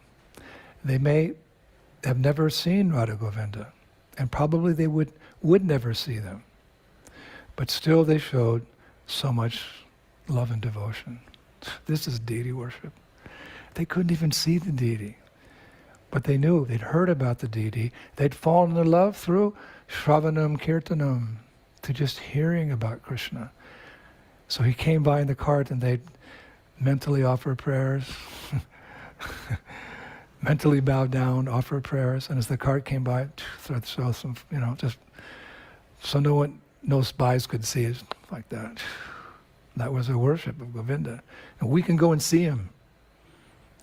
they may have never seen Radha Govinda, and probably they would never see them. But still they showed so much love and devotion. This is deity worship. They couldn't even see the deity, but they knew, they'd heard about the deity, they'd fallen in love through Shravanam Kirtanam, to just hearing about Krishna. So he came by in the cart and they'd mentally offer prayers, mentally bow down, offer prayers, and as the cart came by, throw some, just so no spies could see it, like that. That was a worship of Govinda. And we can go and see him.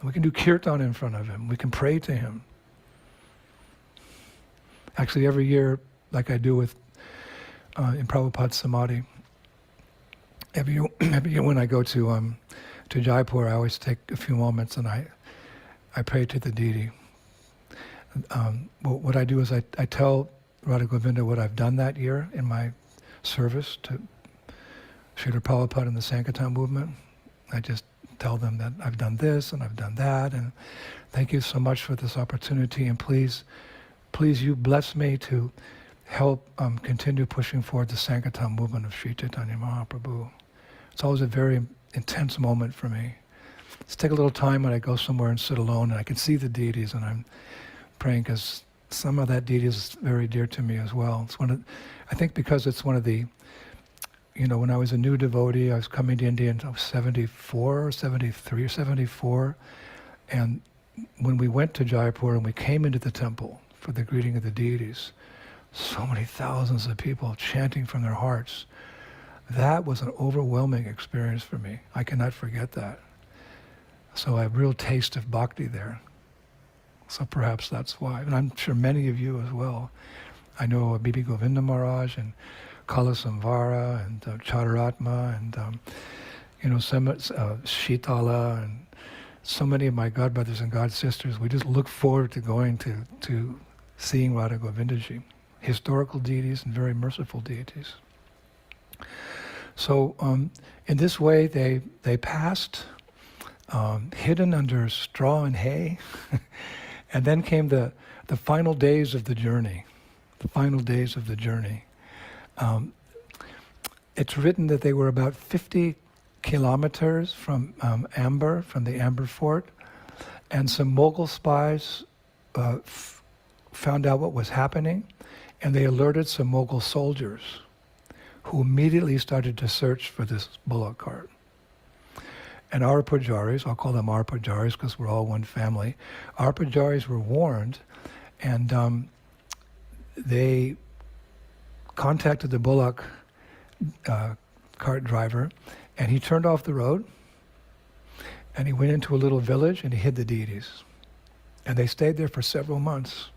We can do kirtan in front of him. We can pray to him. Actually, every year, like I do with in Prabhupada's Samadhi, every year when I go to Jaipur, I always take a few moments and I pray to the deity. What I do is I tell Radha Govinda what I've done that year in my service to Srila Prabhupada and the Sankirtan movement. I just tell them that I've done this and I've done that, and thank you so much for this opportunity, and please you bless me to help continue pushing forward the Sankirtan movement of Sri Chaitanya Mahaprabhu. It's always a very intense moment for me. Let's take a little time when I go somewhere and sit alone and I can see the deities and I'm praying, because some of that deity is very dear to me as well. I think because it's one of the, when I was a new devotee, I was coming to India in 74, 73 or 74, and when we went to Jaipur and we came into the temple for the greeting of the deities, so many thousands of people chanting from their hearts. That was an overwhelming experience for me. I cannot forget that. So I have a real taste of bhakti there. So perhaps that's why. And I'm sure many of you as well. I know Bibi Govinda Maharaj and Kalasamvara and Chadaratma and Shitala and so many of my godbrothers and godsisters. We just look forward to going to seeing Radha Govindaji. Historical deities and very merciful deities. So in this way they passed, hidden under straw and hay, and then came the final days of the journey. The final days of the journey. It's written that they were about 50 kilometers from Amber, from the Amber Fort, and some Mughal spies found out what was happening, and they alerted some Mughal soldiers who immediately started to search for this bullock cart. And our pujaris, I'll call them our pujaris because we're all one family, our pujaris were warned, and they contacted the bullock cart driver, and he turned off the road, and he went into a little village and he hid the deities. And they stayed there for several months.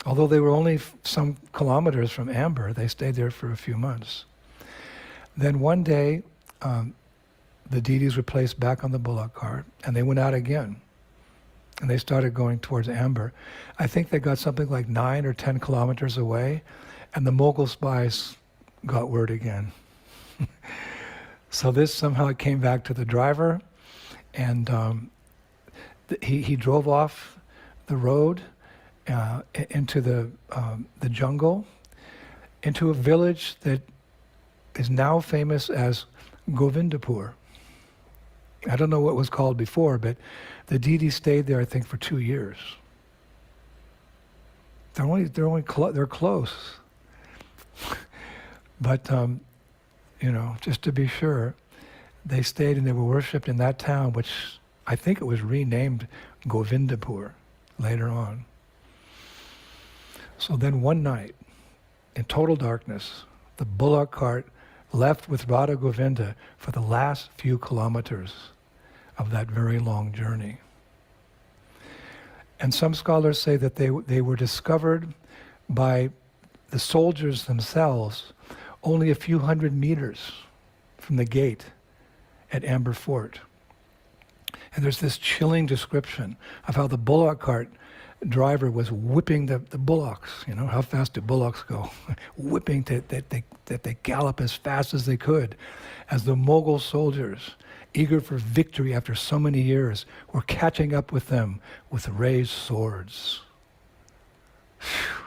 Although they were only some kilometers from Amber, they stayed there for a few months. Then one day, the deities were placed back on the bullock cart, and they went out again. And they started going towards Amber. I think they got something like 9 or 10 kilometers away, and the Mughal spies got word again. So this somehow came back to the driver, and he drove off the road into the jungle, into a village that is now famous as Govindapur. I don't know what it was called before, but the deity stayed there, I think, for 2 years. They're close, but just to be sure, they stayed and they were worshipped in that town, which I think it was renamed Govindapur later on. So then one night, in total darkness, the bullock cart left with Radha Govinda for the last few kilometers of that very long journey. And some scholars say that they were discovered by the soldiers themselves only a few hundred meters from the gate at Amber Fort. And there's this chilling description of how the bullock cart driver was whipping the bullocks. You know, how fast do bullocks go? Whipping that they gallop as fast as they could, as the Mughal soldiers, eager for victory after so many years, were catching up with them with raised swords. Phew.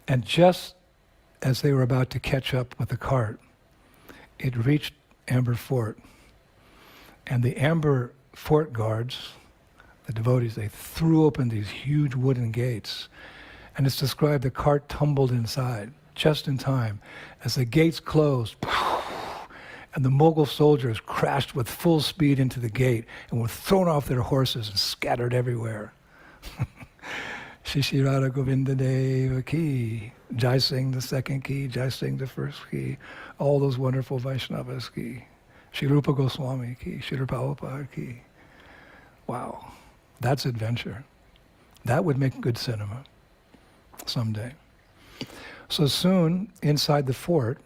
And just as they were about to catch up with the cart, it reached Amber Fort. And the Amber Fort guards, the devotees, they threw open these huge wooden gates. And it's described the cart tumbled inside just in time. As the gates closed, and the Mughal soldiers crashed with full speed into the gate and were thrown off their horses and scattered everywhere. Shri Radha Govinda Deva ki, Jai Singh the second ki, Jai Singh the first ki, all those wonderful Vaishnavas ki, Shri Rupa Goswami ki, Shri Prabhupada ki. Wow, that's adventure. That would make good cinema someday. So soon, inside the fort,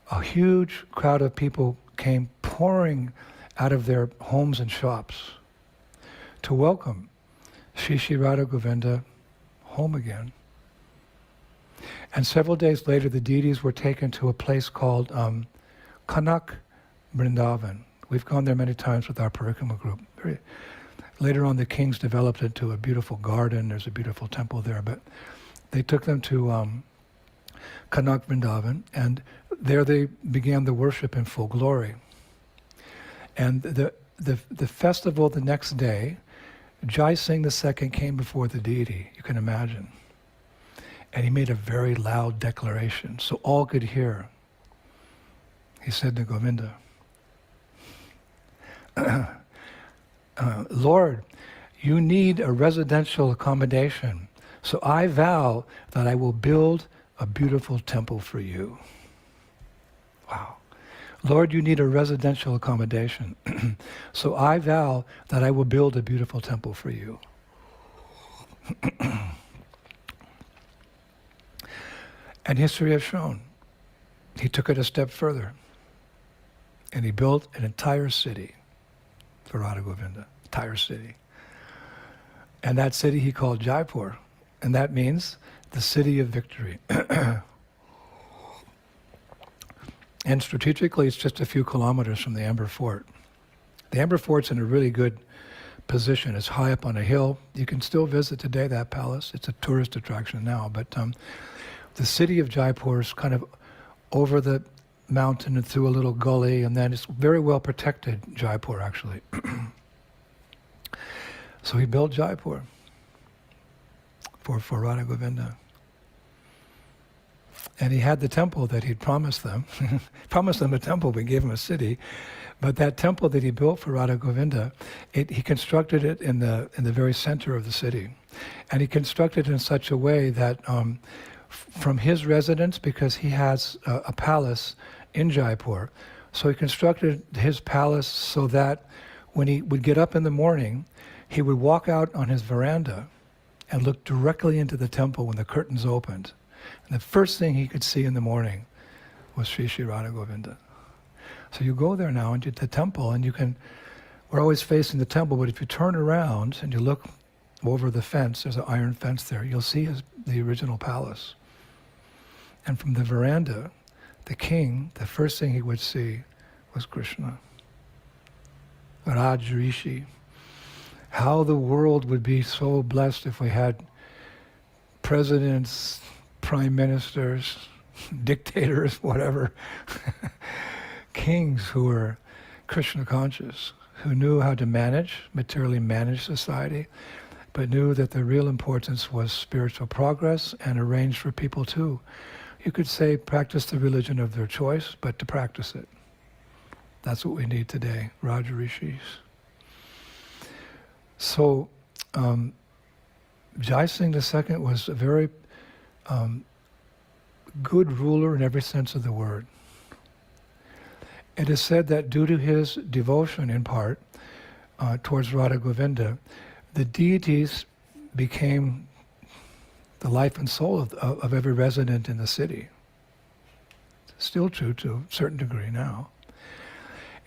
a huge crowd of people came pouring out of their homes and shops to welcome Shri Radha Govinda home again. And several days later, the deities were taken to a place called Kanak Vrindavan. We've gone there many times with our Parikrama group. Later on, the kings developed it to a beautiful garden. There's a beautiful temple there, but they took them to Kanak Vrindavan, and there they began the worship in full glory. And the festival the next day, Jai Singh II came before the deity, you can imagine. And he made a very loud declaration, so all could hear. He said to Govinda, Lord, you need a residential accommodation, so I vow that I will build a beautiful temple for you. Wow. Lord, you need a residential accommodation, so I vow that I will build a beautiful temple for you. And history has shown, he took it a step further, and he built an entire city for Radha Govinda, entire city. And that city he called Jaipur, and that means the city of victory. And strategically, it's just a few kilometers from the Amber Fort. The Amber Fort's in a really good position. It's high up on a hill. You can still visit today that palace. It's a tourist attraction now, but the city of Jaipur is kind of over the mountain and through a little gully, and then it's very well protected, Jaipur actually. So he built Jaipur for Radha Govinda. And he had the temple that he'd promised them. Promised them a temple, but gave them a city. But that temple that he built for Radha Govinda, he constructed it in the very center of the city. And he constructed it in such a way that from his residence, because he has a palace in Jaipur, so he constructed his palace so that when he would get up in the morning, he would walk out on his veranda and look directly into the temple when the curtains opened. And the first thing he could see in the morning was Sri Sri Radha Govinda. So you go there now into the temple, and we're always facing the temple, but if you turn around and you look over the fence, there's an iron fence there, you'll see the original palace. And from the veranda, the king, the first thing he would see was Krishna. Raj Rishi. How the world would be so blessed if we had presidents, prime ministers, dictators, whatever, kings who were Krishna conscious, who knew how to materially manage society, but knew that the real importance was spiritual progress and arranged for people to, you could say, practice the religion of their choice, but to practice it. That's what we need today, Raja Rishis. So, Jai Singh II was a very good ruler in every sense of the word. It is said that due to his devotion, in part, towards Radha Govinda, the deities became the life and soul of every resident in the city. Still true to a certain degree now.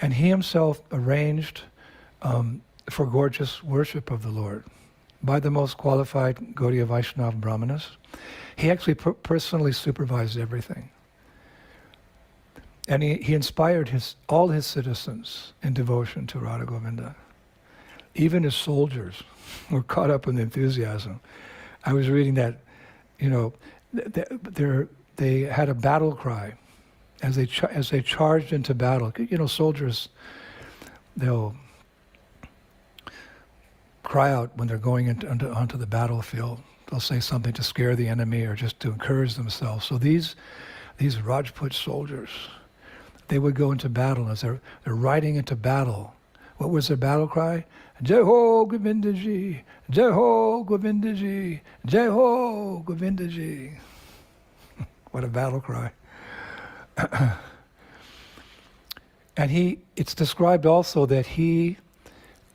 And he himself arranged for gorgeous worship of the Lord by the most qualified Gaudiya Vaishnava Brahmanas. He actually personally supervised everything. And he inspired all his citizens in devotion to Radha Govinda. Even his soldiers were caught up in the enthusiasm. I was reading that, they had a battle cry as they charged into battle. Soldiers, they'll cry out when they're going onto the battlefield. They'll say something to scare the enemy or just to encourage themselves. So these Rajput soldiers, they would go into battle. As they're riding into battle, what was their battle cry? Jai Ho Govindaji, Jai Ho Govindaji, Jai Ho Govindaji. What a battle cry. And it's described also that he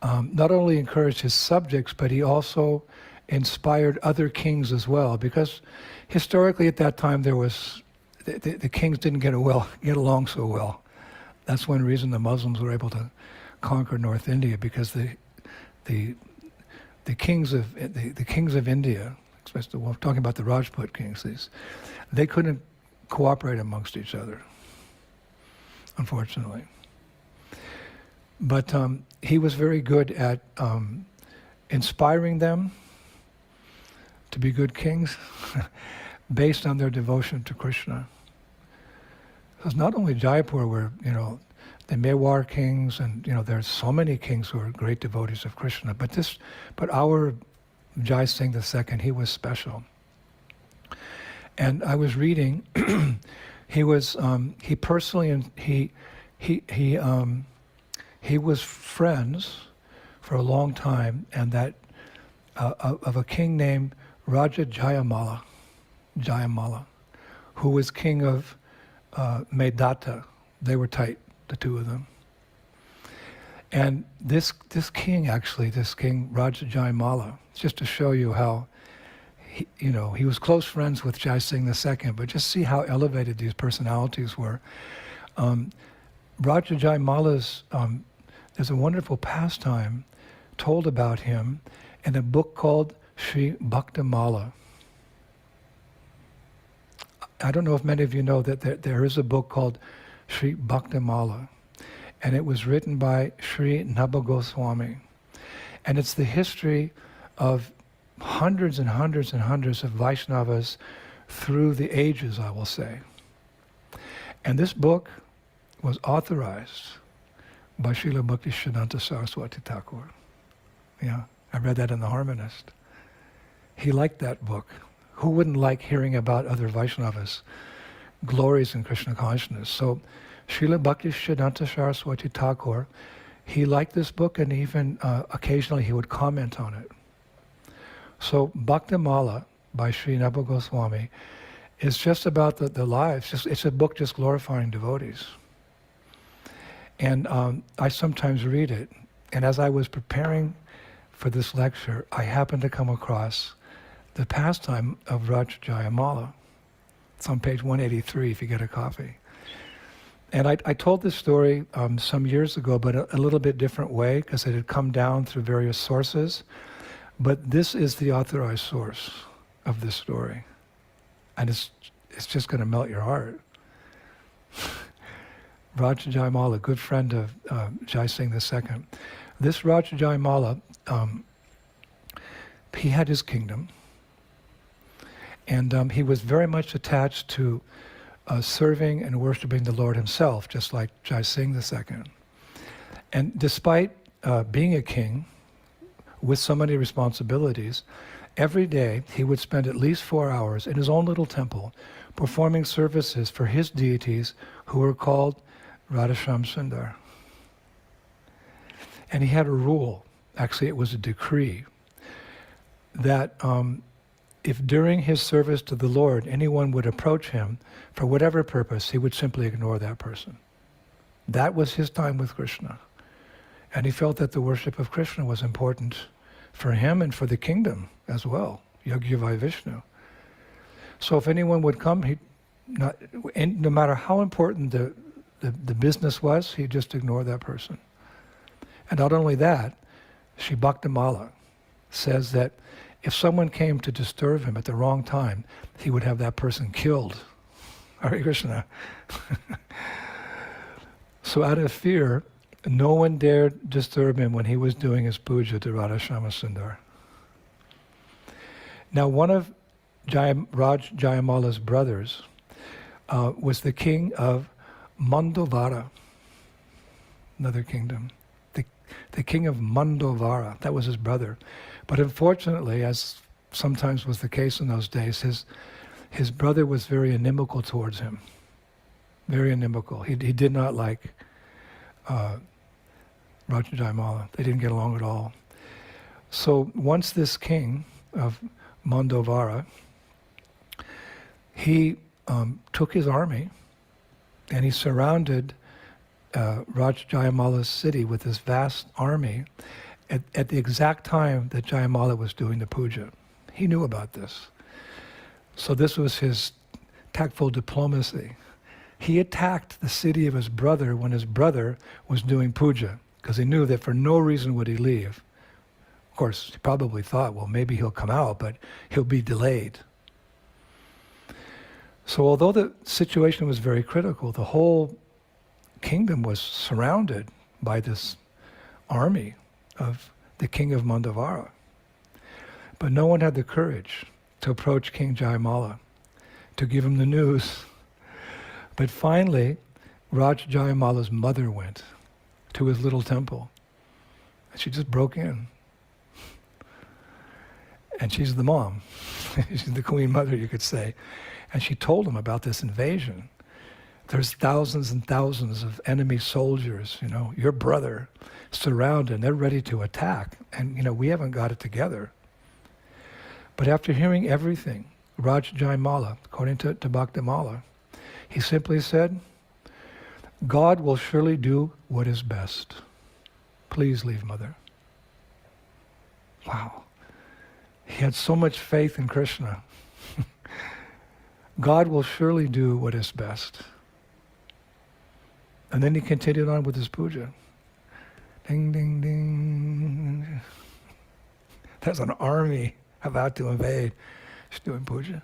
not only encouraged his subjects, but he also inspired other kings as well, because historically at that time there was the kings didn't get along so well. That's one reason the Muslims were able to conquer North India, because the kings of India, especially we're talking about the Rajput kings, they couldn't cooperate amongst each other, unfortunately. But he was very good at inspiring them to be good kings based on their devotion to Krishna. Because not only Jaipur were, the Mewar kings, and there's so many kings who are great devotees of Krishna, but our Jai Singh II, he was special. And I was reading, he was friends for a long time, and that of a king named Raja Jayamala, who was king of Medata. They were tight, the two of them. And this king Raja Jayamala, just to show you how he was close friends with Jai Singh II, but just see how elevated these personalities were. Raja Jayamala's, there's a wonderful pastime told about him in a book called Sri Bhakti Mala. I don't know if many of you know that there is a book called Sri Bhakti Mala, and it was written by Sri Nabha Goswami. And it's the history of hundreds and hundreds and hundreds of Vaishnavas through the ages, I will say. And this book was authorized by Srila Bhakti Siddhanta Saraswati Thakur. Yeah, I read that in the Harmonist. He liked that book. Who wouldn't like hearing about other Vaishnavas' glories in Krishna consciousness? So Srila Bhakti Siddhanta Saraswati Thakur, he liked this book, and even occasionally he would comment on it. So Bhakti Mala by Sri Nabha Goswami is just about the lives. It's a book just glorifying devotees. And I sometimes read it. And as I was preparing for this lecture, I happened to come across the pastime of Raja Jayamala. It's on page 183 if you get a copy. And I told this story some years ago, but a little bit different way, because it had come down through various sources. But this is the authorized source of this story. And it's just going to melt your heart. Raja Jayamala, good friend of Jai Singh II. This Raja Jayamala, he had his kingdom. And he was very much attached to serving and worshiping the Lord himself, just like Jai Singh II. And despite being a king with so many responsibilities, every day he would spend at least 4 hours in his own little temple performing services for his deities, who were called Radhasham Sundar. And he had a rule, actually it was a decree, that if during his service to the Lord anyone would approach him for whatever purpose, he would simply ignore that person. That was his time with Krishna. And he felt that the worship of Krishna was important for him and for the kingdom as well, Yagyavai Vishnu. So if anyone would come, no matter how important the business was, he'd just ignore that person. And not only that, Sri Bhaktamala says that if someone came to disturb him at the wrong time, he would have that person killed. Hare Krishna. So out of fear, no one dared disturb him when he was doing his puja to Radha Shama Sundar. Now one of Raj Jayamala's brothers was the king of Mandovara, another kingdom. The king of Mandovara, that was his brother. But unfortunately, as sometimes was the case in those days, his brother was very inimical towards him. Very inimical. He did not like Raja Jayamala. They didn't get along at all. So once this king of Mandovara, he took his army and he surrounded Raj Jayamala's city with this vast army at the exact time that Jayamala was doing the puja. He knew about this. So this was his tactful diplomacy. He attacked the city of his brother when his brother was doing puja, because he knew that for no reason would he leave. Of course, he probably thought, well, maybe he'll come out, but he'll be delayed. So although the situation was very critical, the whole kingdom was surrounded by this army of the king of Mandavara. But no one had the courage to approach King Jayamala to give him the news. But finally, Raj Jayamala's mother went to his little temple. And she just broke in. And she's the mom. She's the queen mother, you could say. And she told him about this invasion. There's thousands and thousands of enemy soldiers, your brother, surrounded, and they're ready to attack. And, we haven't got it together. But after hearing everything, Raj Jayamala, according to Bhaktamala, he simply said, God will surely do what is best. Please leave, mother. Wow. He had so much faith in Krishna. God will surely do what is best. And then he continued on with his puja. Ding, ding, ding. There's an army about to invade. He's doing puja.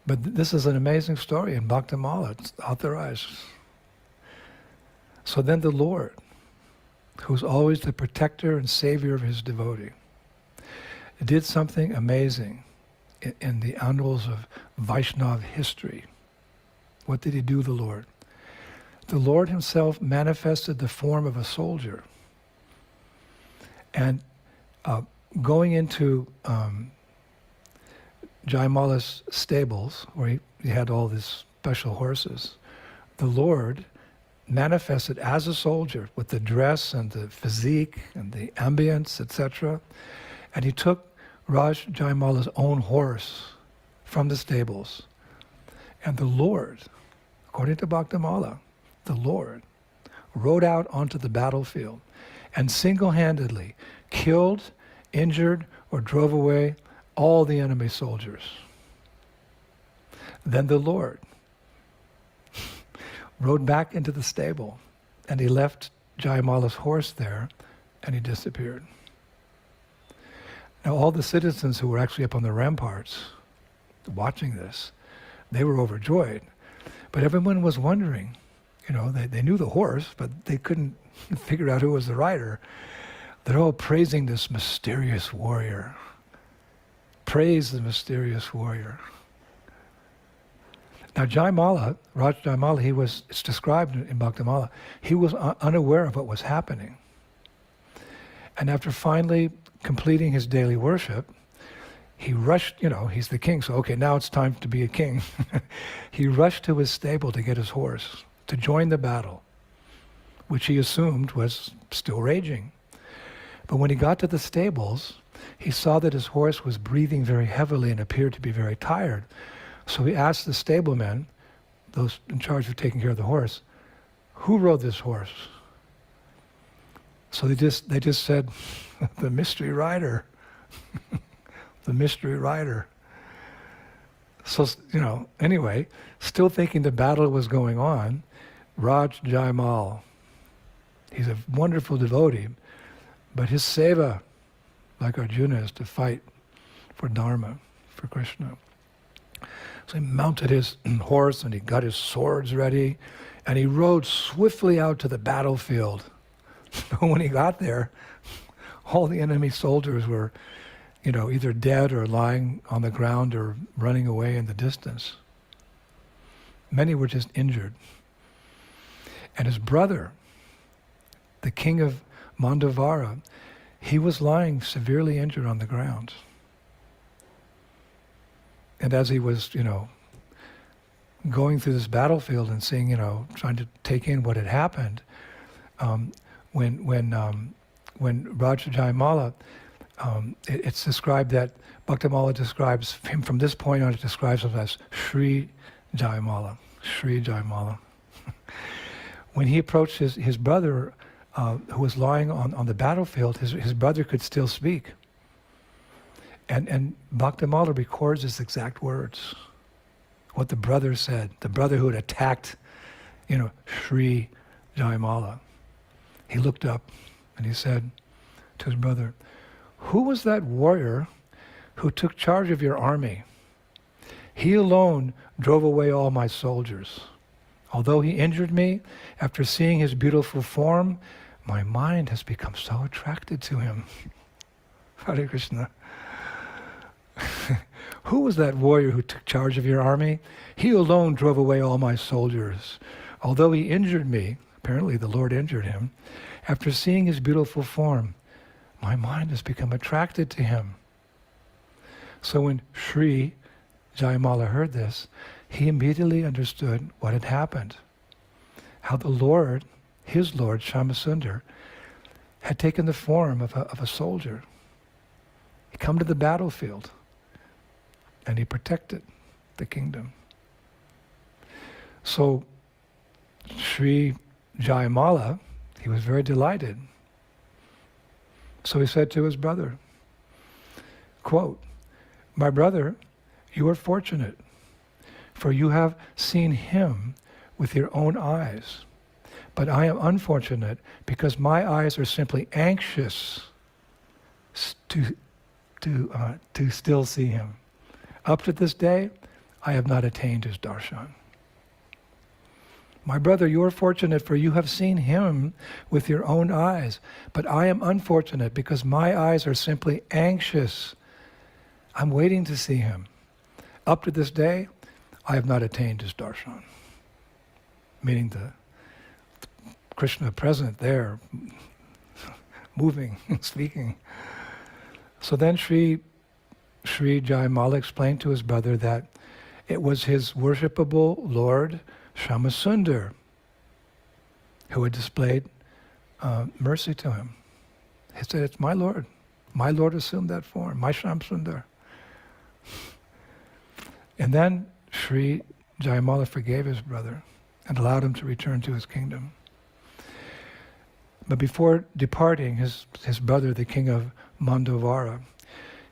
But this is an amazing story in Bhaktamala. It's authorized. So then the Lord, who's always the protector and savior of his devotee, did something amazing in the annals of Vaishnava history. What did he do, the Lord? The Lord himself manifested the form of a soldier. And going into Jayamala's stables, where he had all these special horses, the Lord manifested as a soldier with the dress and the physique and the ambience, etc. And he took Raj Jayamala's own horse from the stables. And the Lord, according to Bhaktamala, the Lord rode out onto the battlefield and single-handedly killed, injured, or drove away all the enemy soldiers. Then the Lord rode back into the stable and he left Jayamala's horse there and he disappeared. Now all the citizens who were actually up on the ramparts watching this, they were overjoyed. But everyone was wondering, they knew the horse, but they couldn't figure out who was the rider. They're all praising this mysterious warrior. Praise the mysterious warrior. Now Jayamala, Raj Jayamala, it's described in Bhaktamala, he was unaware of what was happening. And after finally completing his daily worship, he rushed, he's the king, so okay, now it's time to be a king. He rushed to his stable to get his horse, to join the battle, which he assumed was still raging. But when he got to the stables, he saw that his horse was breathing very heavily and appeared to be very tired. So he asked the stablemen, those in charge of taking care of the horse, who rode this horse? So they just said, the mystery rider. The mystery rider. So, anyway, still thinking the battle was going on, Raj Jaimal, he's a wonderful devotee, but his seva, like Arjuna, is to fight for Dharma, for Krishna. So he mounted his horse and he got his swords ready and he rode swiftly out to the battlefield. But when he got there, all the enemy soldiers were, either dead or lying on the ground or running away in the distance. Many were just injured. And his brother, the king of Mandavara, he was lying severely injured on the ground. And as he was, going through this battlefield and seeing, trying to take in what had happened, when Raja Jayamala, it's described that Bhaktamala describes him from this point on. It describes him as Sri Jayamala, Sri Jayamala. When he approached his brother, who was lying on the battlefield, his brother could still speak. And Bhaktamala records his exact words, what the brother said, the brother who had attacked, Sri Jayamala. He looked up and he said to his brother, "Who was that warrior who took charge of your army? He alone drove away all my soldiers. Although he injured me, after seeing his beautiful form, my mind has become so attracted to him." Hare Krishna. Who was that warrior who took charge of your army? He alone drove away all my soldiers. Although he injured me, apparently the Lord injured him, after seeing his beautiful form, my mind has become attracted to him. So when Sri Jayamala heard this, he immediately understood what had happened. How the Lord, his Lord, Shyamasundar, had taken the form of a soldier. He come to the battlefield and he protected the kingdom. So Sri Jayamala, he was very delighted. So he said to his brother, quote, "My brother, you are fortunate, for you have seen him with your own eyes. But I am unfortunate because my eyes are simply anxious to still see him. Up to this day, I have not attained his darshan. My brother, you are fortunate, for you have seen him with your own eyes. But I am unfortunate because my eyes are simply anxious. I'm waiting to see him. Up to this day, I have not attained his darshan." Meaning the Krishna present there, moving, speaking. So then Sri Jayamala explained to his brother that it was his worshipable Lord, Shyamasundar, who had displayed mercy to him. He said, "It's my Lord. My Lord assumed that form, my Shyamasundar." And then Sri Jayamala forgave his brother and allowed him to return to his kingdom. But before departing, his brother, the king of Mandavara,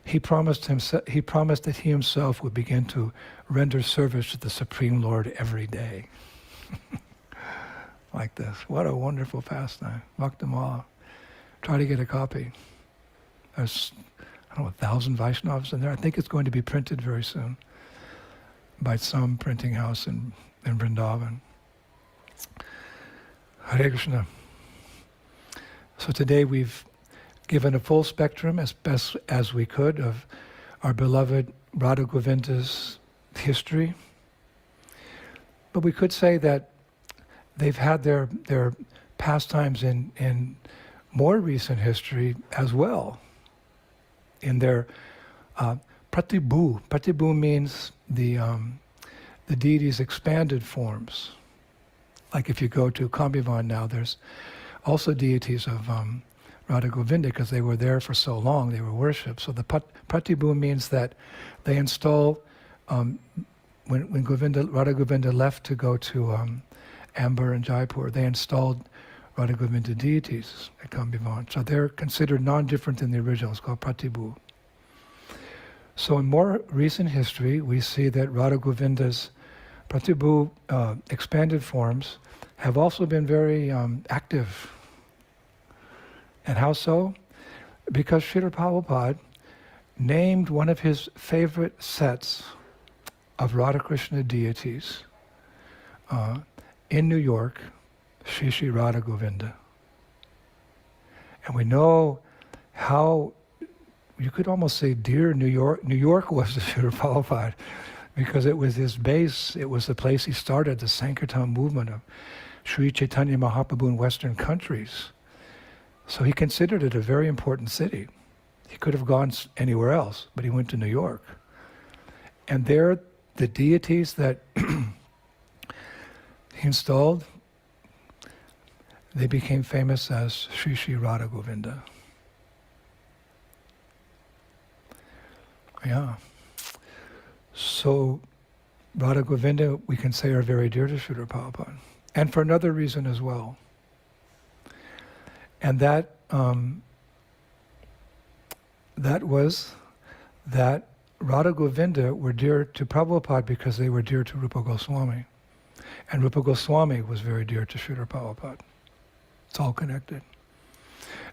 he promised that he himself would begin to render service to the Supreme Lord every day. Like this. What a wonderful pastime. Bhaktamala. Try to get a copy. There's, 1,000 Vaishnavas in there. I think it's going to be printed very soon by some printing house in Vrindavan. Hare Krishna. So today we've given a full spectrum as best as we could of our beloved Radha Govinda's history. But we could say that they've had their pastimes in more recent history as well. In their pratibhu. Pratibhu means the deity's expanded forms. Like if you go to Kambivan now, there's also deities of Radha Govinda because they were there for so long, they were worshipped. So the Pratibhu means that they install, when Radha Govinda left to go to Amber and Jaipur, they installed Radha Govinda deities at Kambivan. So they're considered non-different than the original. It's called Pratibhu. So in more recent history, we see that Radha Govinda's Pratibhu expanded forms have also been very active. And how so? Because Srila Prabhupada named one of his favorite sets of Radha Krishna deities in New York, Shri Shri Radha Govinda. And we know how, you could almost say, dear New York was to Srila Prabhupada, because it was his base, it was the place he started the Sankirtan movement of Sri Chaitanya Mahaprabhu in Western countries. So he considered it a very important city. He could have gone anywhere else, but he went to New York. And there, the deities that he installed, they became famous as Shri Shri Radha Govinda. Yeah. So Radha Govinda, we can say, are very dear to Srila Prabhupada. And for another reason as well. And that was that Radha Govinda were dear to Prabhupada because they were dear to Rupa Goswami. And Rupa Goswami was very dear to Srila Prabhupada. It's all connected.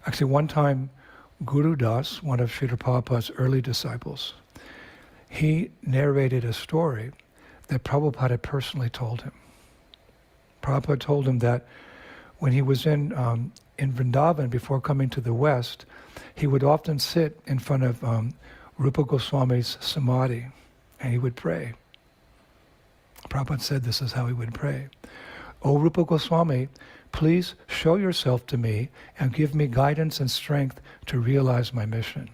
Actually, one time, Guru Das, one of Srila Prabhupada's early disciples, he narrated a story that Prabhupada had personally told him. Prabhupada told him that when he was in Vrindavan, before coming to the West, he would often sit in front of Rupa Goswami's samadhi, and he would pray. Prabhupada said this is how he would pray. O Rupa Goswami, please show yourself to me and give me guidance and strength to realize my mission.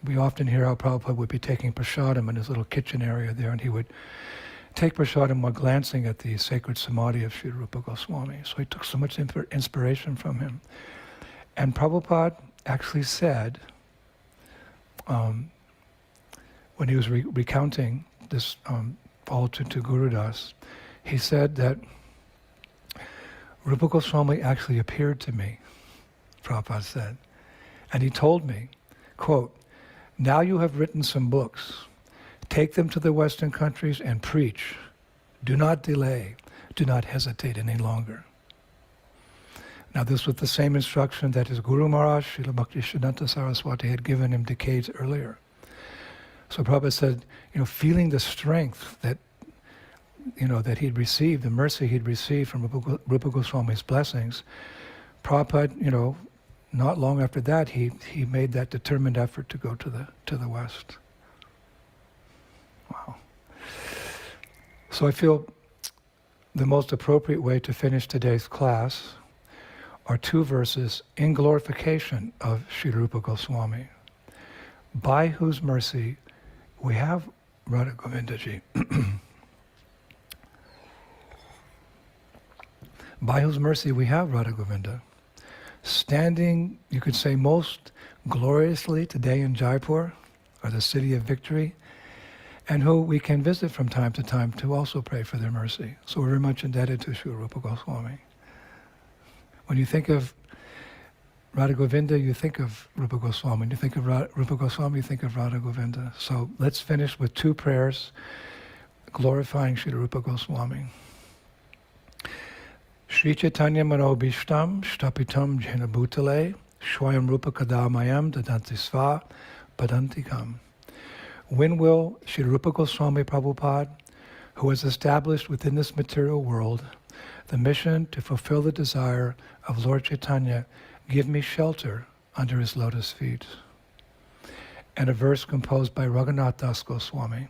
We often hear how Prabhupada would be taking prasadam in his little kitchen area there, and he would take prasadam while glancing at the sacred samadhi of Sri Rupa Goswami. So he took so much inspiration from him. And Prabhupada actually said, when he was recounting this all to Guru Das, he said that Rupa Goswami actually appeared to me, Prabhupada said, and he told me, quote, now you have written some books. Take them to the Western countries and preach. Do not delay. Do not hesitate any longer. Now this was the same instruction that his Guru Maharaj, Srila Bhaktisiddhanta Saraswati, had given him decades earlier. So Prabhupada said, feeling the strength that, that he'd received, the mercy he'd received from Rupa Goswami's blessings, Prabhupada, not long after that, he made that determined effort to go to the West. Wow. So I feel the most appropriate way to finish today's class are two verses in glorification of Sri Rupa Goswami, by whose mercy we have Radha Govindaji. By whose mercy we have Radha Govinda, standing, you could say, most gloriously today in Jaipur, or the city of victory, and who we can visit from time to time to also pray for their mercy. So we're very much indebted to Sri Rupa Goswami. When you think of Radha Govinda, you think of Rupa Goswami. When you think of Rupa Goswami, you think of Radha Govinda. So let's finish with two prayers glorifying Sri Rupa Goswami. Shri Chaitanya Manobhishtam Shtapitam Jena Bhutale Shwayam Rupa Kadamayam Dadanti Sva Padantikam. When will Sri Rupa Goswami Prabhupada, who has established within this material world the mission to fulfill the desire of Lord Chaitanya, give me shelter under his lotus feet? And a verse composed by Raghunath Das Goswami,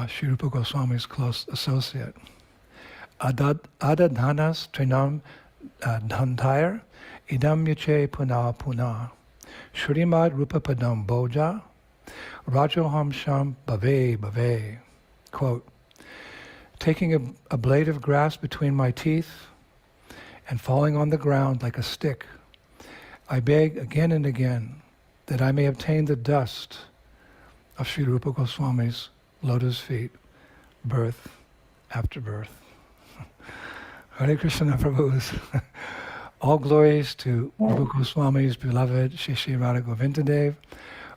Sri Rupa Goswami's close associate. Adadhanas trinam dhantair idam yache puna puna Shrimad Rupa Padam Boja Rajoham Sham Bhave Bhave. Quote, taking a blade of grass between my teeth and falling on the ground like a stick, I beg again and again that I may obtain the dust of Sri Rupa Goswami's lotus feet, birth after birth. Hare Krishna Prabhus. All glories to Rupa Goswami's beloved Shri Shri Radha Govindadev.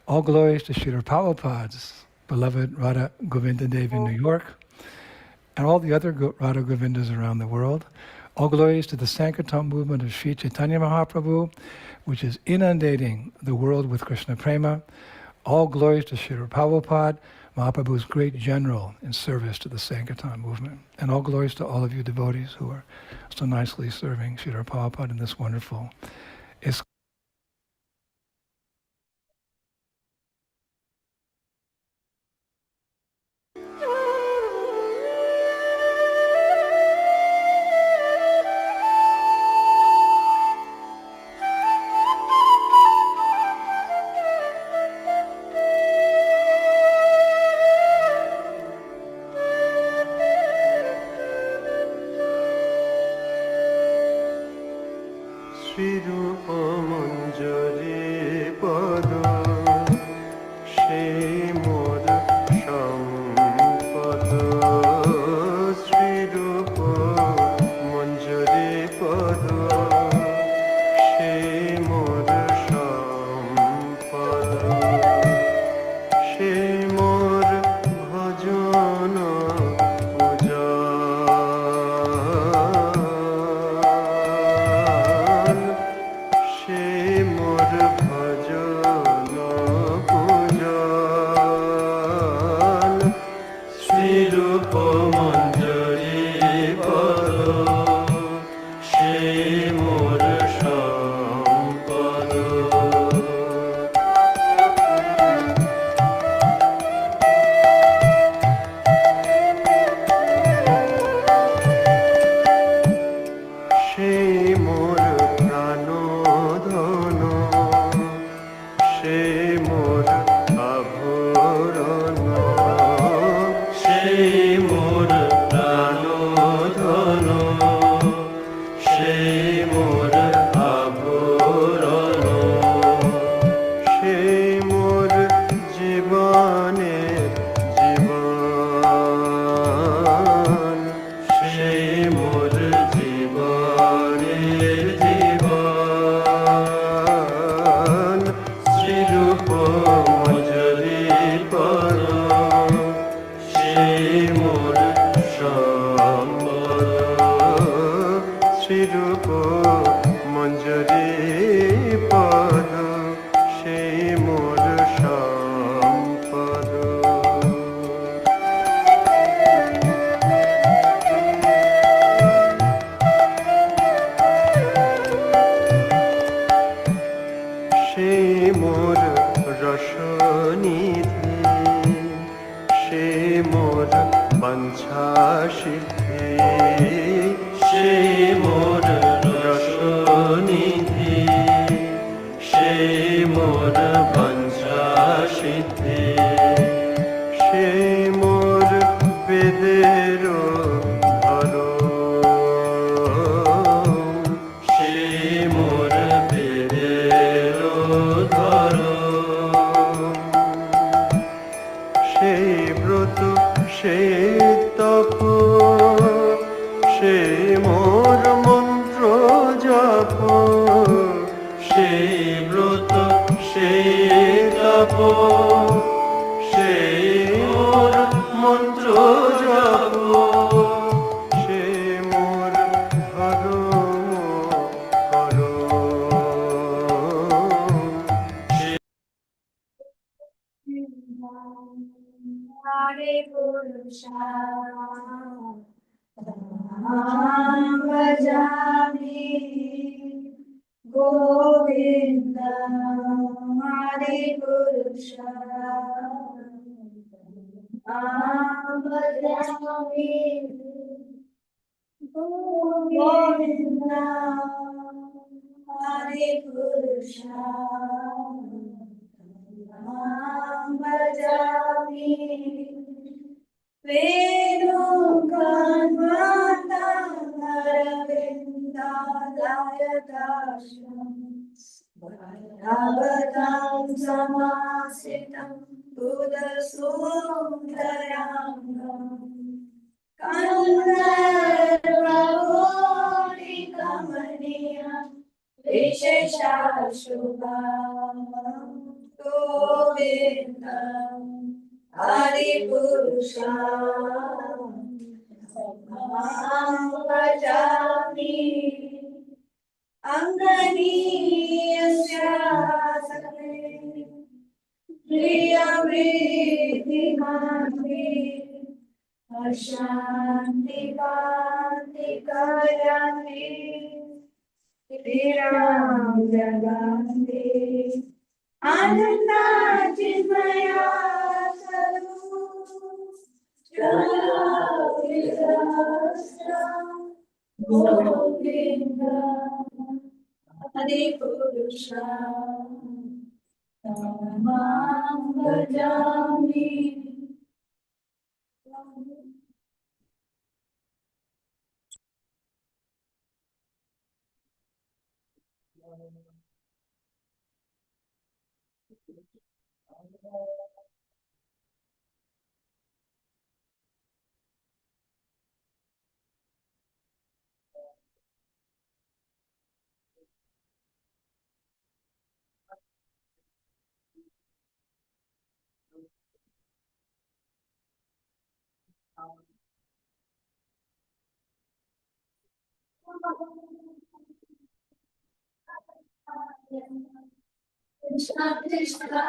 All glories to Srila Prabhupada's beloved Radha Govindadev in New York, and all the other Radha Govindas around the world. All glories to the Sankirtan movement of Sri Chaitanya Mahaprabhu, which is inundating the world with Krishna Prema. All glories to Srila Prabhupada, Mahaprabhu's great general in service to the Sankirtan movement. And all glories to all of you devotees who are so nicely serving Srila Prabhupada in this wonderful ISKCON. Avatam samasitam buddhasundarangam Kandarvavoli kamaniyam Visheshashubham Govindam Adipurusham Maham Vajami Anganiyasya Sakre Priyamridhimati Ashanti Bhakti Kayati Viram Jaganti Ananda Chinmaya Sadhu Jaya Vidasya Govinda Adipurusha Tamam Bhajami. Krishna Krishna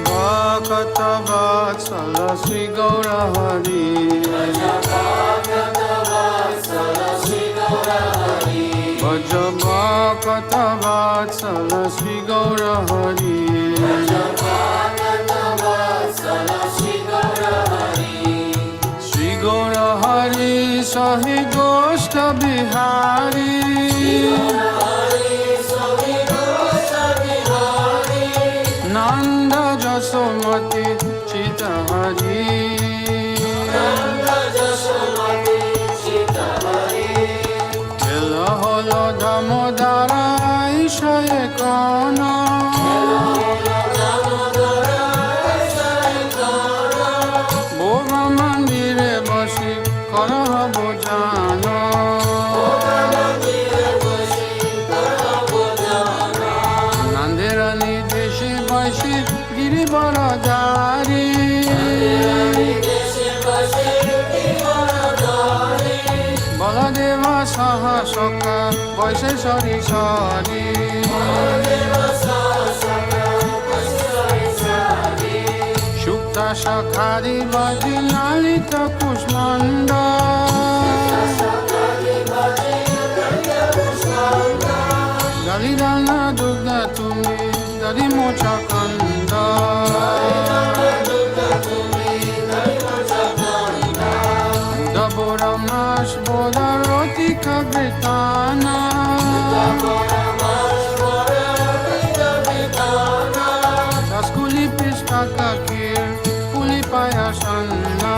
Bhakta Vatsala Sri Gaura Hari Bhaja Bhakta Vatsala Sri Gaura Hari Bhaja Bhakta Vatsala Sri Gaura Hari Bhaja Bhakta Vatsala Sri Gaura Hari Sri Gaura Hari Sahi Goshta Bihari Nanda Jasomati Chita Hari Nanda Jasomati Chita Hari Khela holo Damodara Aisha Ekana Khela holo Damodara Aisha Ekana Bhova mandire basi karaha bojana Bhova mandire basi karaha bojana Nanderani Giri Baradari Baladeva Saha Soka Vaise Sari Sari Shukta Shakhari Vaji Lalita Kushmanda Galidana Dugda Tumi Dari Mocha Kanda Dabora Mash Boda Rotika Britana Saskuli Pistaka Kir Puli Payasana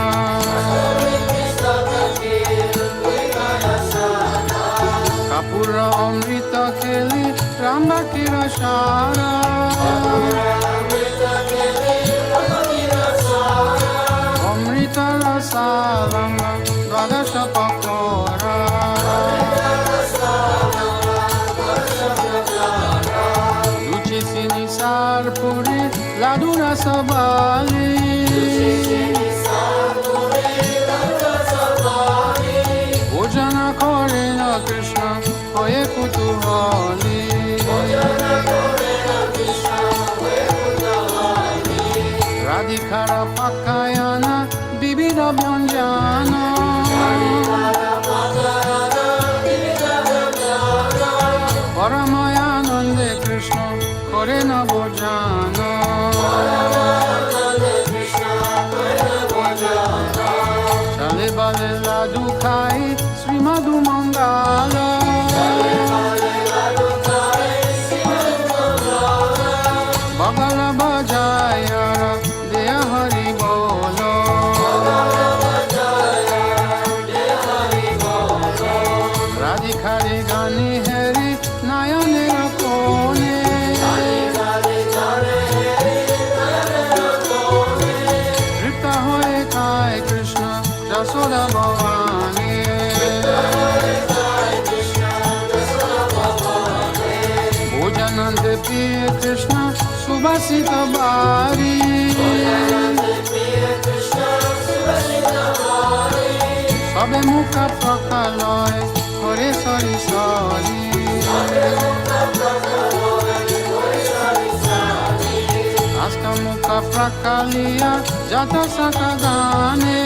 Kapura Amrita Keli Ramba Kirashara Amrita Rasalanga Dvadasha Pakora Luci Sinisar Puri Ladura Sabali Bhojana Korena Krishna Hoye Kutuhali Radhikara Pakayana Bibida Byanjana Paramayanande Krishna Korena Bhojana Chale Bale Ladu Khai Sri Madhu Mangala Bagala Bajayara Deya Hari Bolo Radhikari Gani Hari Nayane Rakone Tripta Hoye Kai Krishna Jasoda Bhavani Bhojanande Priya Krishna Subhasita Bari Sabe Mukha Prakaloy Hore Sari Sari Asta Mukha Prakaliya Jata Sakadane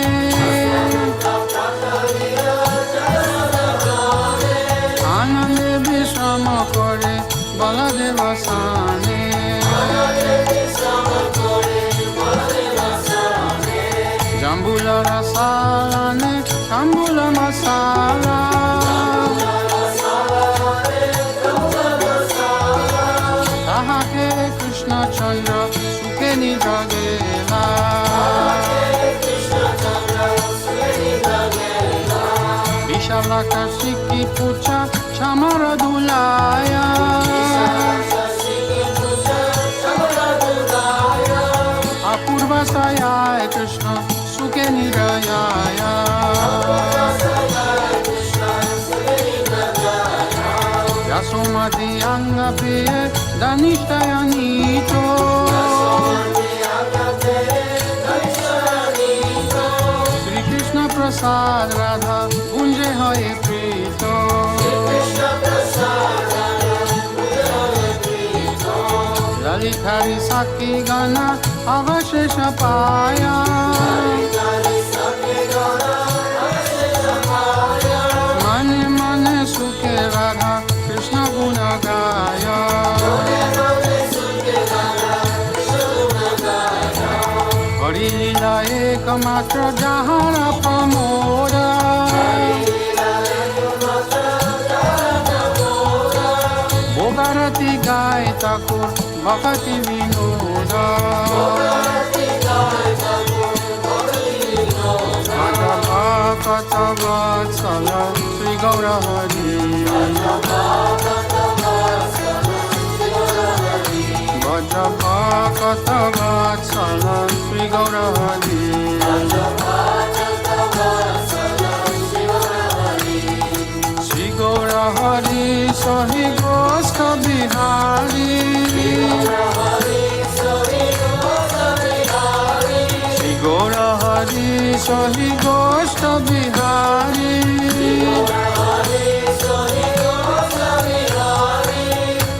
Anande Vishrama Kore Baladeva Sane Jambula Rasalane Kambula Masala Tahake Krishna Chandra Sukeni Dragela Vishalaka Shiki Pucha Chamara Dulaya Apurva Saya Krishna Sukeni Rayaya Yasomati Anga Priye Danishtaya Nito Sri Krishna Prasad Radha Punje Hoye Prito Hari Hari सखी गण अवशेष पाया मन मन सुखे राधा कृष्ण गुण गाया हरि लीला एकमात्र जहाँ प्रमोद भोगारती गाय ठाकुर भक्ति विनोद भक्त वत्सल श्री गौर हरि भज भक्त वत्सल श्री गौर हरि श्री गौर हरि सहि गोष्ठ बिहारी श्री गौर हरि सहि गोष्ठ बिहारी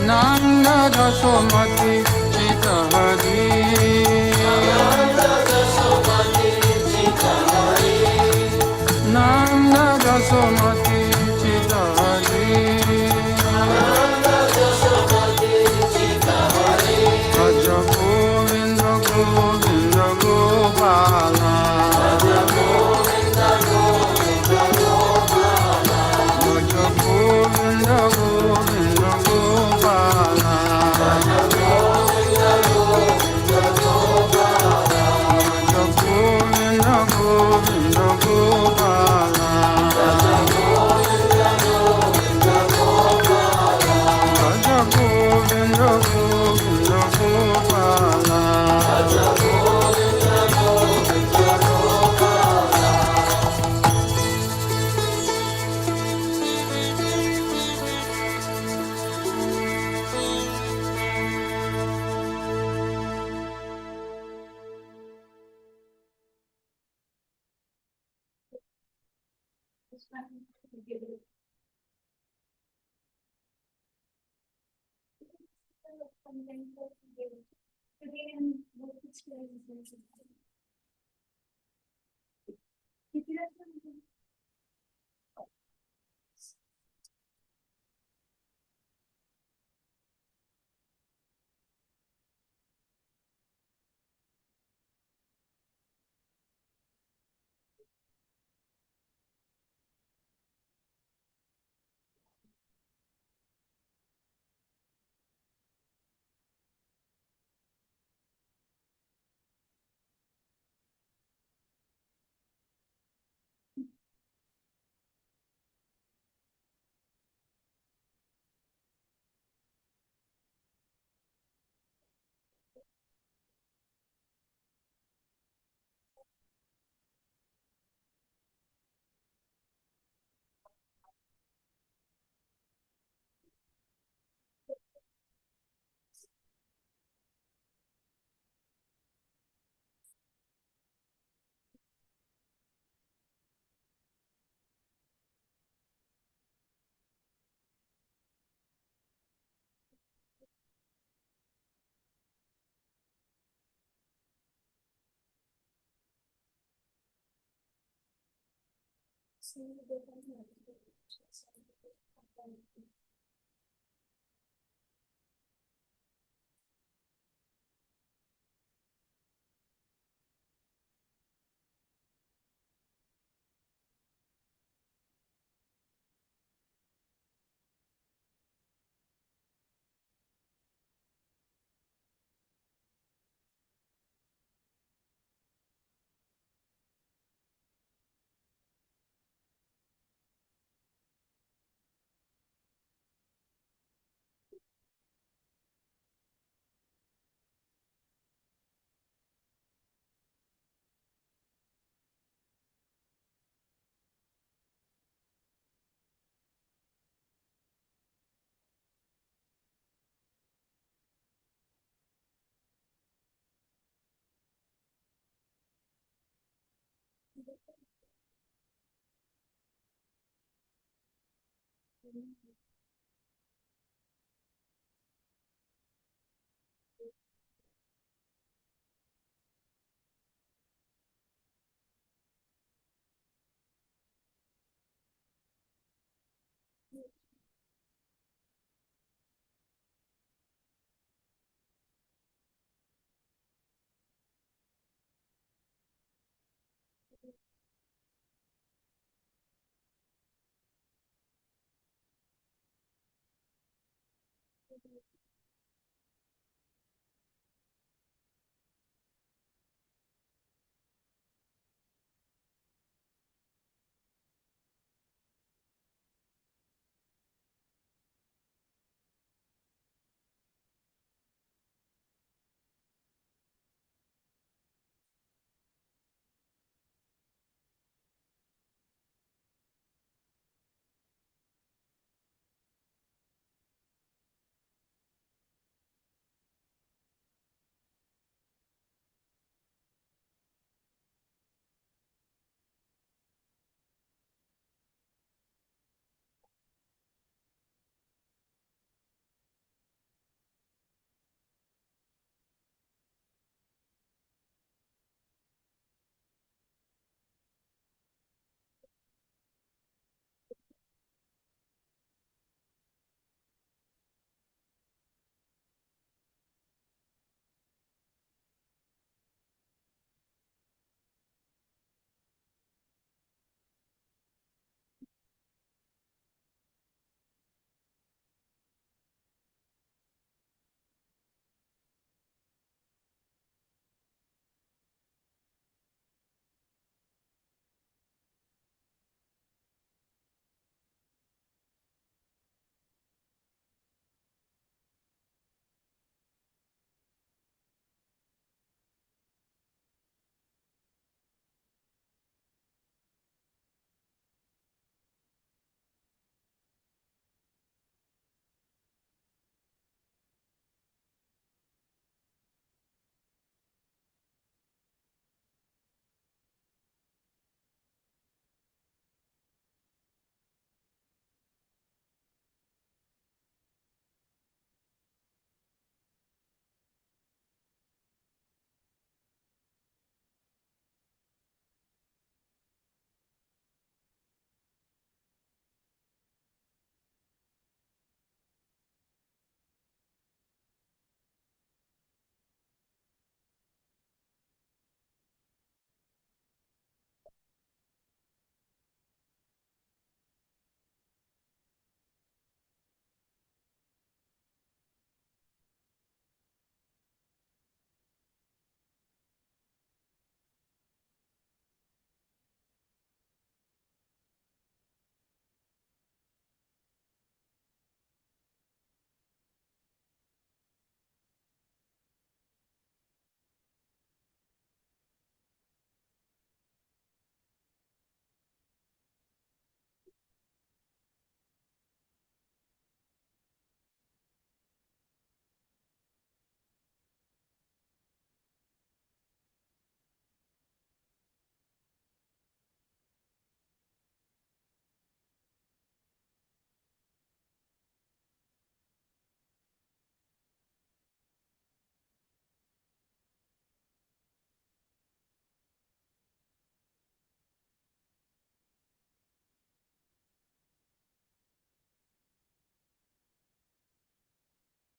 नंद जसोमती चित हरि नंद जसोमती चित हरि भज गोविंद गोविंद गोपाला भज गोविंद गोविंद गोपाला भज गोविंद गोविंद गोपाला भज गोविंद गोविंद गोपाला